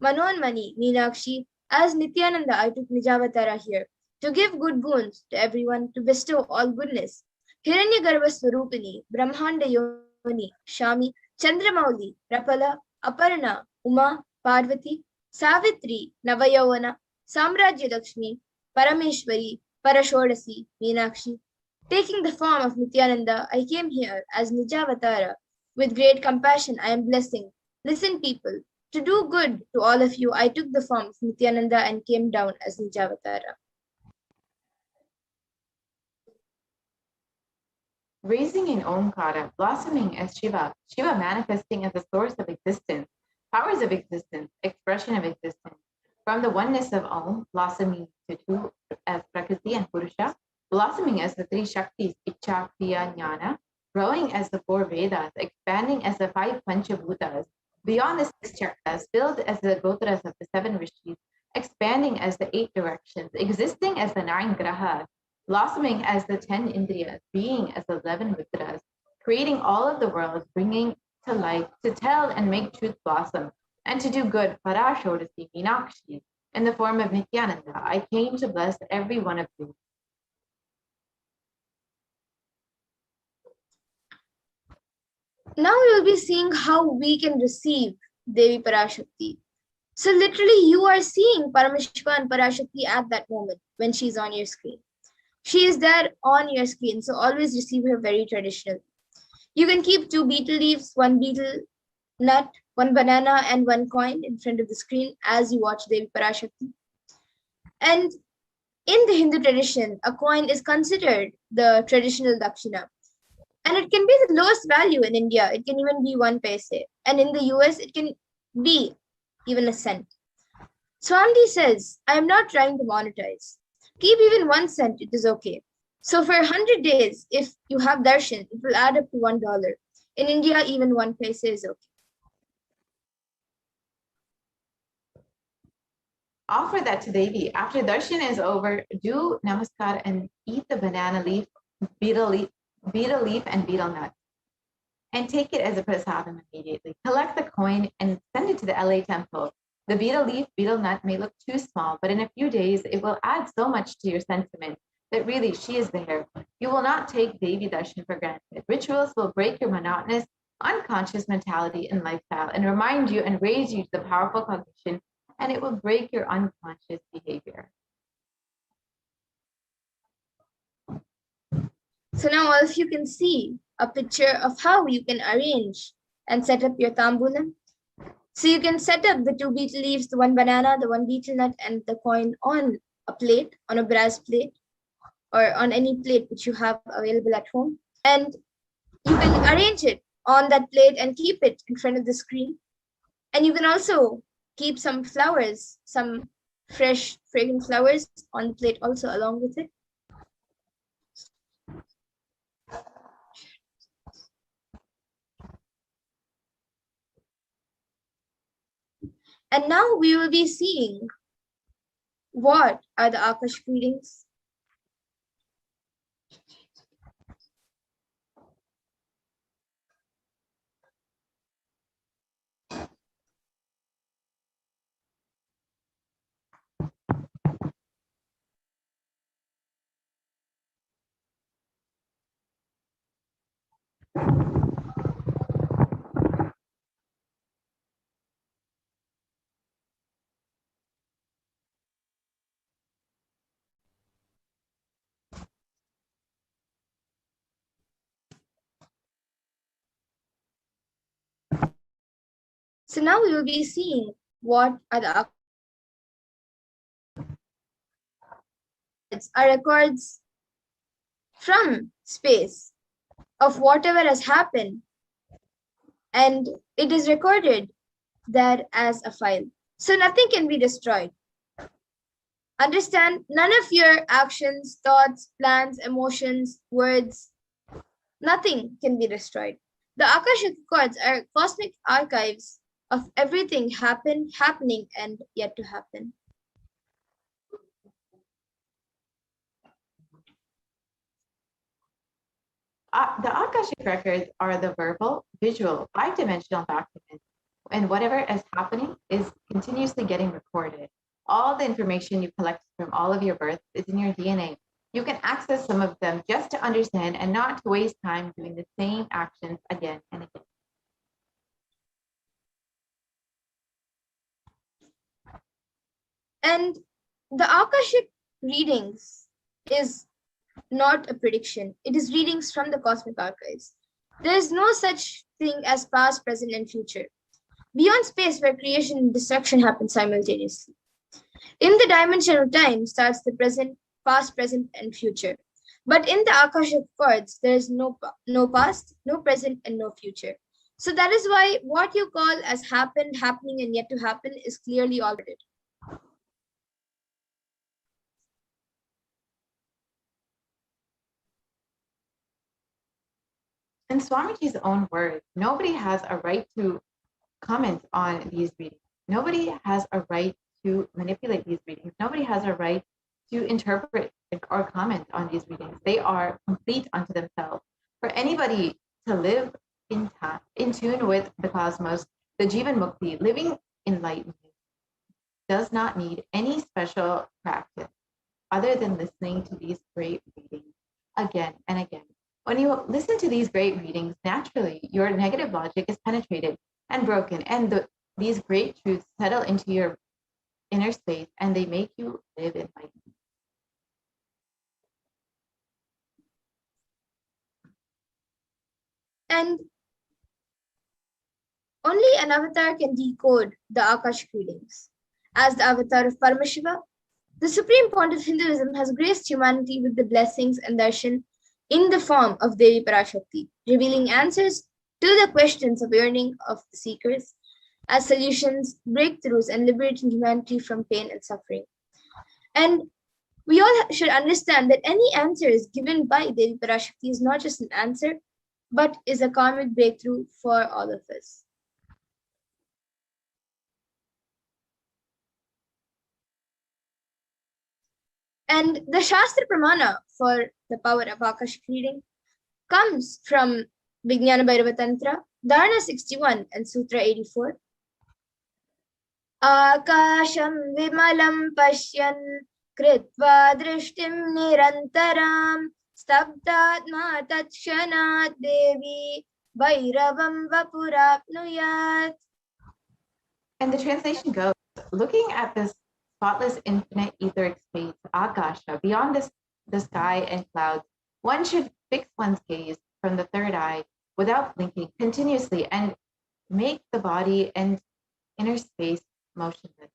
Manonmani, Meenakshi, as Nithyananda, I took Nijavatara here, to give good boons to everyone, to bestow all goodness. Hiranyagarbha Swarupini, Brahmanda Yoni, Shami, Chandramauli, Rapala, Aparna, Uma, Parvati, Savitri, Navayavana, Samrajya Lakshmi, Parameshwari, Parashodasi, Meenakshi. Taking the form of Nithyananda, I came here as Nijavatara. With great compassion, I am blessing. Listen, people, to do good to all of you, I took the form of Nithyananda and came down as Nijavatara. Raising in Omkara, blossoming as Shiva, Shiva manifesting as the source of existence, powers of existence, expression of existence, from the oneness of Om, blossoming to two as Prakriti and Purusha, blossoming as the three Shaktis, Icha, Kriya, Jnana, growing as the four Vedas, expanding as the five Panchabhutas, beyond the six chakras, filled as the Gotras of the seven Rishis, expanding as the 8 directions, existing as the 9 Grahas, blossoming as the 10 Indriyas, being as the 11 Vitras, creating all of the worlds, bringing to light, to tell and make truth blossom, and to do good, Parashodasi, Meenakshi, in the form of Nithyananda. I came to bless every one of you. Now we will be seeing how we can receive Devi Parashakti. So literally you are seeing Paramashiva and Parashakti at that moment when she's on your screen. She is there on your screen, so always receive her very traditional. You can keep 2 betel leaves, 1 betel nut, 1 banana, and 1 coin in front of the screen as you watch Devi Parashakti. And in the Hindu tradition, a coin is considered the traditional dakshina. And it can be the lowest value in India. It can even be 1 paise. And in the US, it can be even a cent. Swamiji says, I am not trying to monetize. Keep even 1 cent, it is okay. So for 100 days, if you have darshan, it will add up to $1. In India, even 1 paise is okay. Offer that to Devi. After darshan is over, do namaskar and eat the banana leaf, betel leaf and betel nut. And take it as a prasadam immediately. Collect the coin and send it to the LA temple. The betel leaf, betel nut may look too small, but in a few days, it will add so much to your sentiment that really she is there. You will not take Devi darshan for granted. Rituals will break your monotonous, unconscious mentality and lifestyle and remind you and raise you to the powerful cognition, and it will break your unconscious behavior. So now all of you can see a picture of how you can arrange and set up your tambulam. So you can set up the 2 betel leaves, the 1 banana, the 1 betel nut, and the coin on a plate, on a brass plate, or on any plate which you have available at home. And you can arrange it on that plate and keep it in front of the screen. And you can also keep some flowers, some fresh, fragrant flowers on the plate also along with it. And now we will be seeing what are the Akashic readings. So now we will be seeing what are the records from space of whatever has happened, and it is recorded there as a file. So nothing can be destroyed. Understand, none of your actions, thoughts, plans, emotions, words, nothing can be destroyed. The Akashic records are cosmic archives of everything happening, and yet to happen. The Akashic records are the verbal, visual, 5-dimensional documents, and whatever is happening is continuously getting recorded. All the information you collect from all of your births is in your DNA. You can access some of them just to understand and not to waste time doing the same actions again and again. And the Akashic readings is not a prediction. It is readings from the cosmic archives. There is no such thing as past, present, and future. Beyond space, where creation and destruction happen simultaneously. In the dimension of time starts the present, past, present, and future. But in the Akashic records, there is no past, no present, and no future. So that is why what you call as happened, happening, and yet to happen is clearly already. In Swamiji's own words, nobody has a right to comment on these readings. Nobody has a right to manipulate these readings. Nobody has a right to interpret or comment on these readings. They are complete unto themselves. For anybody to live in tune with the cosmos, the Jivan Mukti, living enlightenment, does not need any special practice other than listening to these great readings again and again. When you listen to these great readings, naturally, your negative logic is penetrated and broken, and these great truths settle into your inner space, and they make you live enlightenment. And only an avatar can decode the Akashic readings. As the avatar of Paramashiva, the Supreme Point of Hinduism has graced humanity with the blessings and darshan in the form of Devi Parashakti, revealing answers to the questions of yearning of the seekers as solutions, breakthroughs, and liberating humanity from pain and suffering. And we all should understand that any answer is given by Devi Parashakti is not just an answer, but is a karmic breakthrough for all of us. And the Shastra Pramana for the power of Akashic reading comes from Vijnana Bhairava Tantra, Dharana 61 and Sutra 84. Akasham vimalam pashyan kritva drishtim nirantaram stabdatma tatshanat devi bhairavam vapurapnuyat. And the translation goes, looking at this spotless infinite etheric space, Akasha, beyond the sky and clouds, one should fix one's gaze from the third eye without blinking continuously and make the body and inner space motionless.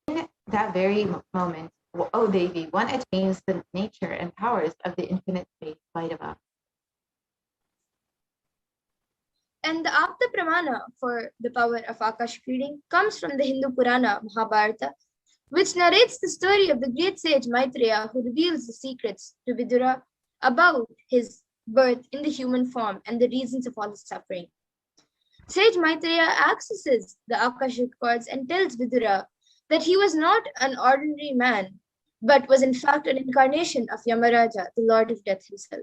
In that very moment, O Devi, one attains the nature and powers of the infinite space, Vairava. And the Apta pramana for the power of Akashic reading comes from the Hindu Purana Mahabharata, which narrates the story of the great sage Maitreya, who reveals the secrets to Vidura about his birth in the human form and the reasons of all his suffering. Sage Maitreya accesses the Akashic cords and tells Vidura that he was not an ordinary man, but was in fact an incarnation of Yamaraja, the Lord of Death himself.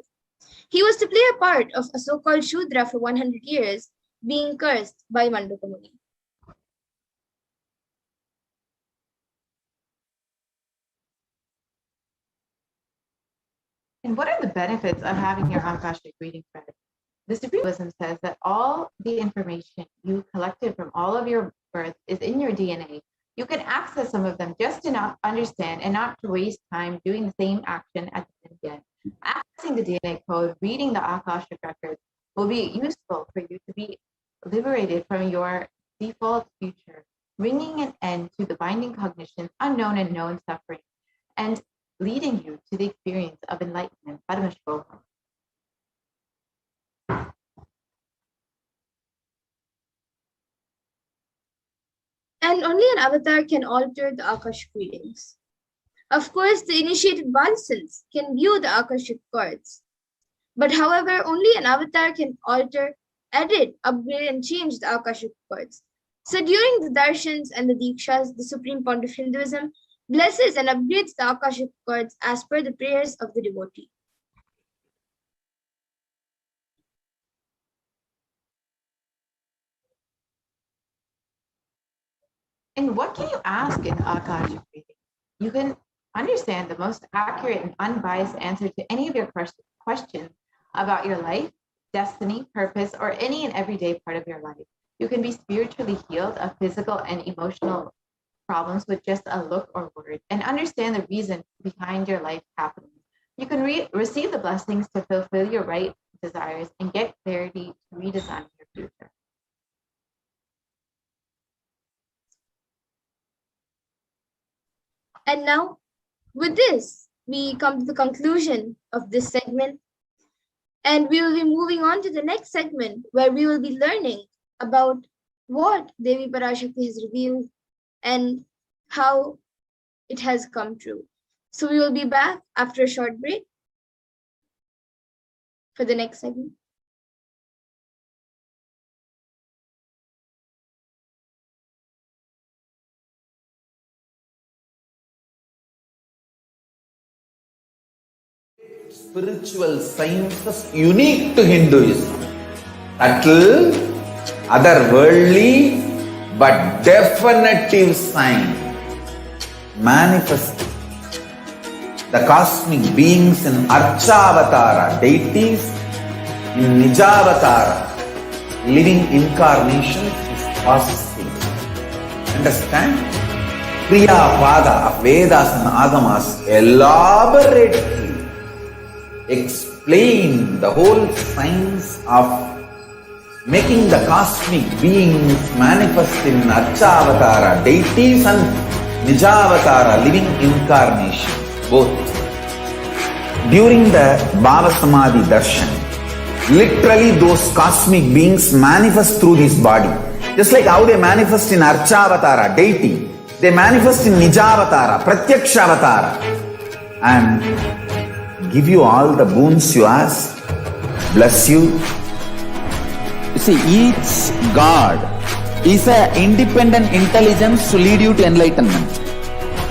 He was to play a part of a so-called Shudra for 100 years, being cursed by Mandukya Muni. And what are the benefits of having your Akashic reading read? The Supreme Wisdom says that all the information you collected from all of your birth is in your DNA. You can access some of them just to not understand and not to waste time doing the same action again. Accessing the DNA code, reading the Akashic records will be useful for you to be liberated from your default future, bringing an end to the binding cognitions, unknown and known suffering, and leading you to the experience of enlightenment, Paramashivoham. And only an avatar can alter the Akashic readings. Of course, the initiated Vaisals can view the Akashic cords. But however, only an avatar can alter, edit, upgrade, and change the Akashic cords. So during the darshans and the dikshas, the Supreme Pontiff of Hinduism blesses and upgrades the Akashic cords as per the prayers of the devotee. And what can you ask in Akashic reading? You can understand the most accurate and unbiased answer to any of your questions about your life, destiny, purpose, or any and everyday part of your life. You can be spiritually healed of physical and emotional problems with just a look or word, and understand the reason behind your life happening. You can receive the blessings to fulfill your right desires and get clarity to redesign your future. And now, with this, we come to the conclusion of this segment. And we will be moving on to the next segment, where we will be learning about what Devi Parashakti has revealed and how it has come true. So we will be back after a short break for the next segment. Spiritual sciences unique to Hinduism. Subtle, otherworldly, but definitive sign. Manifesting the cosmic beings in Archavatara, deities in Nijavatara, living incarnations is possible. Understand? Kriya Pada of Vedas and Agamas elaborately explain the whole science of making the cosmic beings manifest in Archavatara, deities, and Nijavatara, living incarnations, both. During the Bhava Samadhi Darshan, literally those cosmic beings manifest through this body. Just like how they manifest in Archavatara, deity, they manifest in Nijavatara, Pratyakshavatara, and give you all the boons you ask, bless you. You see, each God is an independent intelligence to lead you to enlightenment.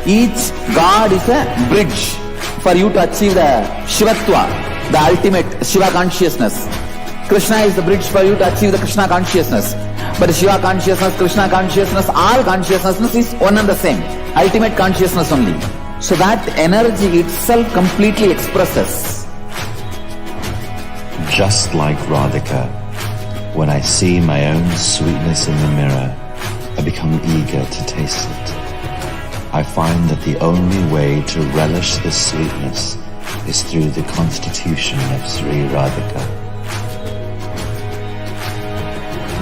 Each God is a bridge for you to achieve the Shivatva, the ultimate Shiva consciousness. Krishna is the bridge for you to achieve the Krishna consciousness. But Shiva consciousness, Krishna consciousness, all consciousness is one and the same. Ultimate consciousness only. So that energy itself completely expresses. Just like Radhika, when I see my own sweetness in the mirror, I become eager to taste it. I find that the only way to relish this sweetness is through the constitution of Sri Radhika.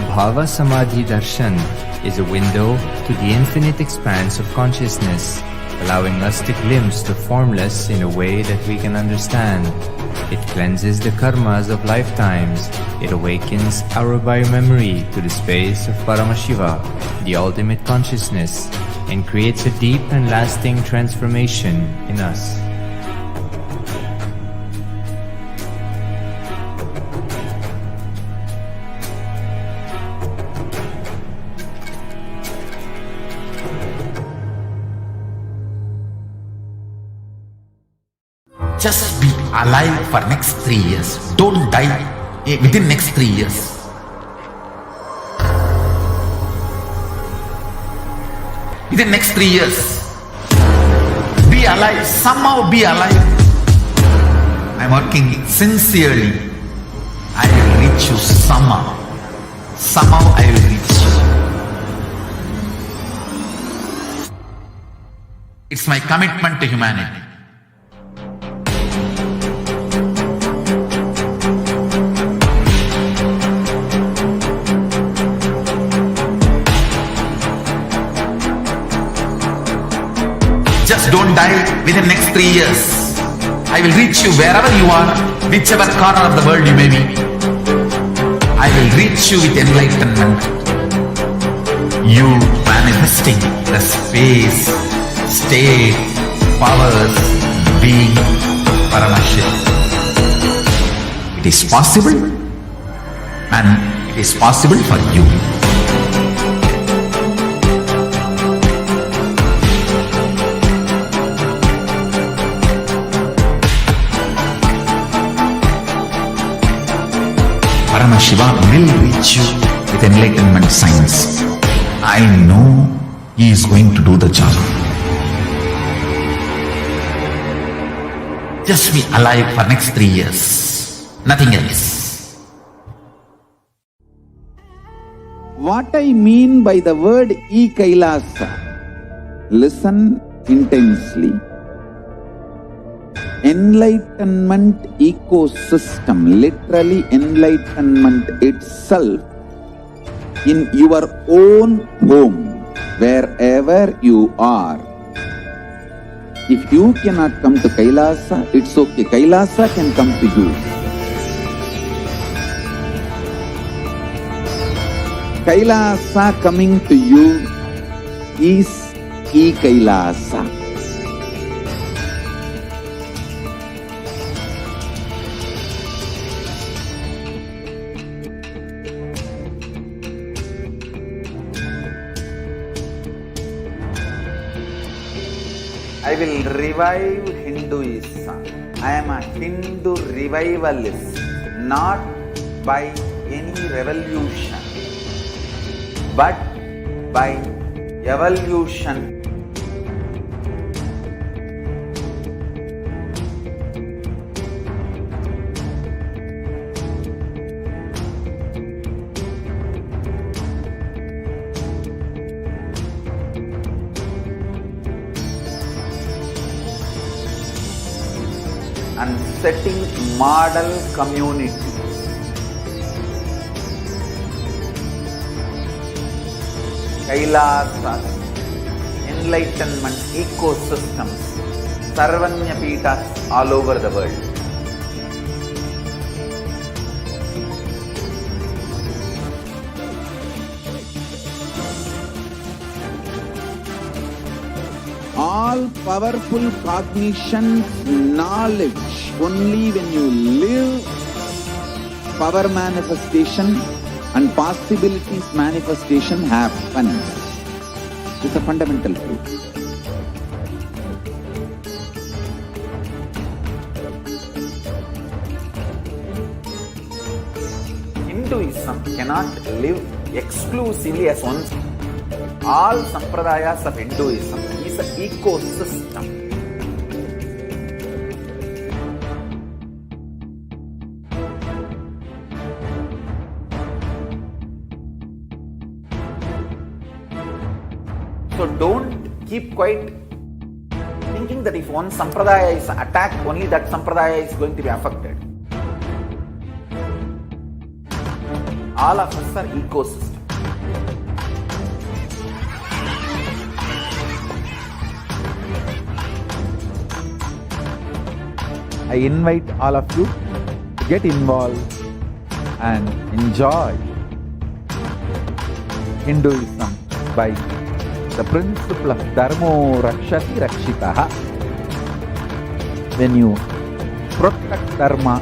Bhava Samadhi Darshan is a window to the infinite expanse of consciousness, allowing us to glimpse the formless in a way that we can understand. It cleanses the karmas of lifetimes. It awakens our biomemory to the space of Paramashiva, the ultimate consciousness, and creates a deep and lasting transformation in us. Just be alive for next 3 years. Don't die within next 3 years. Within next 3 years. Be alive. Somehow be alive. I'm working sincerely. I will reach you somehow. Somehow I will reach you. It's my commitment to humanity. Just don't die within next 3 years. I will reach you wherever you are, whichever corner of the world you may be. I will reach you with enlightenment. You manifesting the space, state, powers, being Paramashivam. It is possible, and it is possible for you. Paramashiva will reach you with enlightenment science. I know he is going to do the job. Just be alive for next 3 years. Nothing else. What I mean by the word E-Kailasa, listen intensely. Enlightenment ecosystem, literally enlightenment itself, in your own home, wherever you are. If you cannot come to Kailasa, it's okay. Kailasa can come to you. Kailasa coming to you is E-Kailasa. I will revive Hinduism. I am a Hindu revivalist, not by any revolution, but by evolution. And setting model community. Kailasas, enlightenment ecosystems, Sarvanya Pitas all over the world. All powerful cognition, knowledge, only when you live, power manifestation and possibilities manifestation happens. It's a fundamental truth. Hinduism cannot live exclusively as one. All sampradayas of Hinduism is an ecosystem. So don't keep quiet thinking that if one sampradaya is attacked, only that sampradaya is going to be affected. All of us are ecosystem. I invite all of you to get involved and enjoy Hinduism by the principle of Dharmo Rakshati Rakshitaha. When you protect Dharma,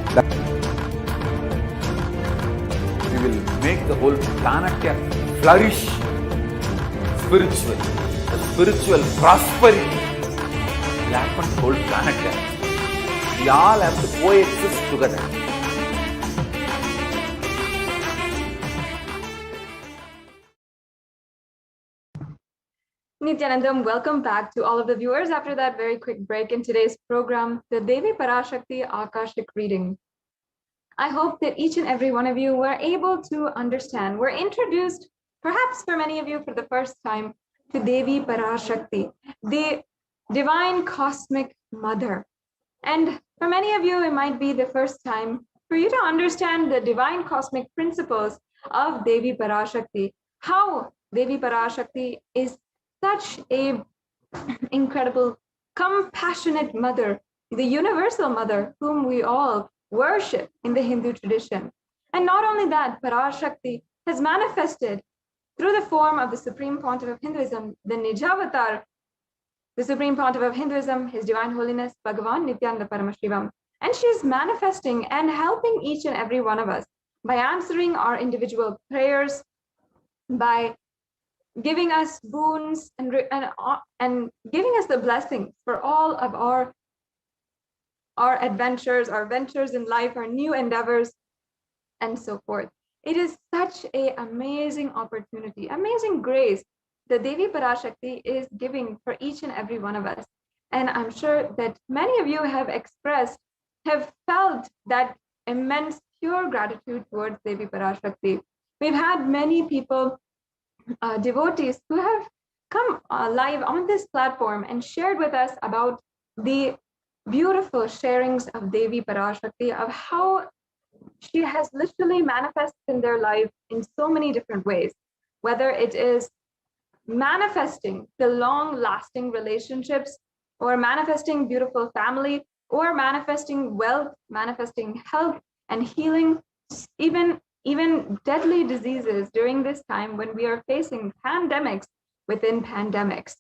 we will make the whole planet flourish spiritually. The spiritual prosperity will happen to the whole planet. We all have to coexist together. Nithyanandam, welcome back to all of the viewers after that very quick break in today's program, the Devi Parashakti Akashic reading. I hope that each and every one of you were able to understand, were introduced, perhaps for many of you for the first time, to Devi Parashakti, the divine cosmic mother. And for many of you, it might be the first time for you to understand the divine cosmic principles of Devi Parashakti, how Devi Parashakti is such a incredible, compassionate mother, the universal mother whom we all worship in the Hindu tradition. And not only that, Parashakti has manifested through the form of the Supreme Pontiff of Hinduism, the Nijavatar, the Supreme Pontiff of Hinduism, His Divine Holiness Bhagavan Nithyananda Paramashivam. And she is manifesting and helping each and every one of us by answering our individual prayers, by giving us boons and giving us the blessings for all of our adventures, our ventures in life, our new endeavors, and so forth. It is such an amazing opportunity, amazing grace that Devi Parashakti is giving for each and every one of us. And I'm sure that many of you have felt that immense pure gratitude towards Devi Parashakti. We've had many people, devotees who have come live on this platform and shared with us about the beautiful sharings of Devi Parashakti, of how she has literally manifested in their life in so many different ways, whether it is manifesting the long-lasting relationships, or manifesting beautiful family, or manifesting wealth, manifesting health and healing, even deadly diseases during this time when we are facing pandemics within pandemics.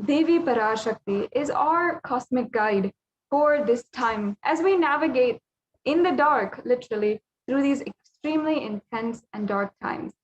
Devi Parashakti is our cosmic guide for this time as we navigate in the dark, literally, through these extremely intense and dark times.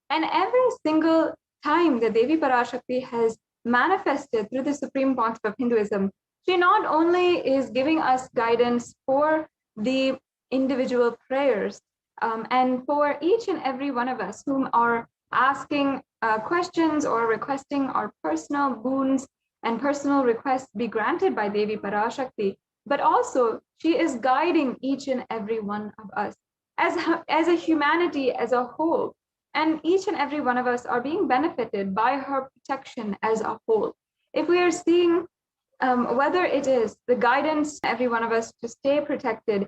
And every single time that Devi Parashakti has manifested through the Supreme Pontiff of Hinduism, she not only is giving us guidance for the individual prayers, and for each and every one of us whom are asking questions or requesting our personal boons and personal requests be granted by Devi Parashakti, but also she is guiding each and every one of us as a humanity as a whole. And each and every one of us are being benefited by her protection as a whole. If we are seeing whether it is the guidance every one of us to stay protected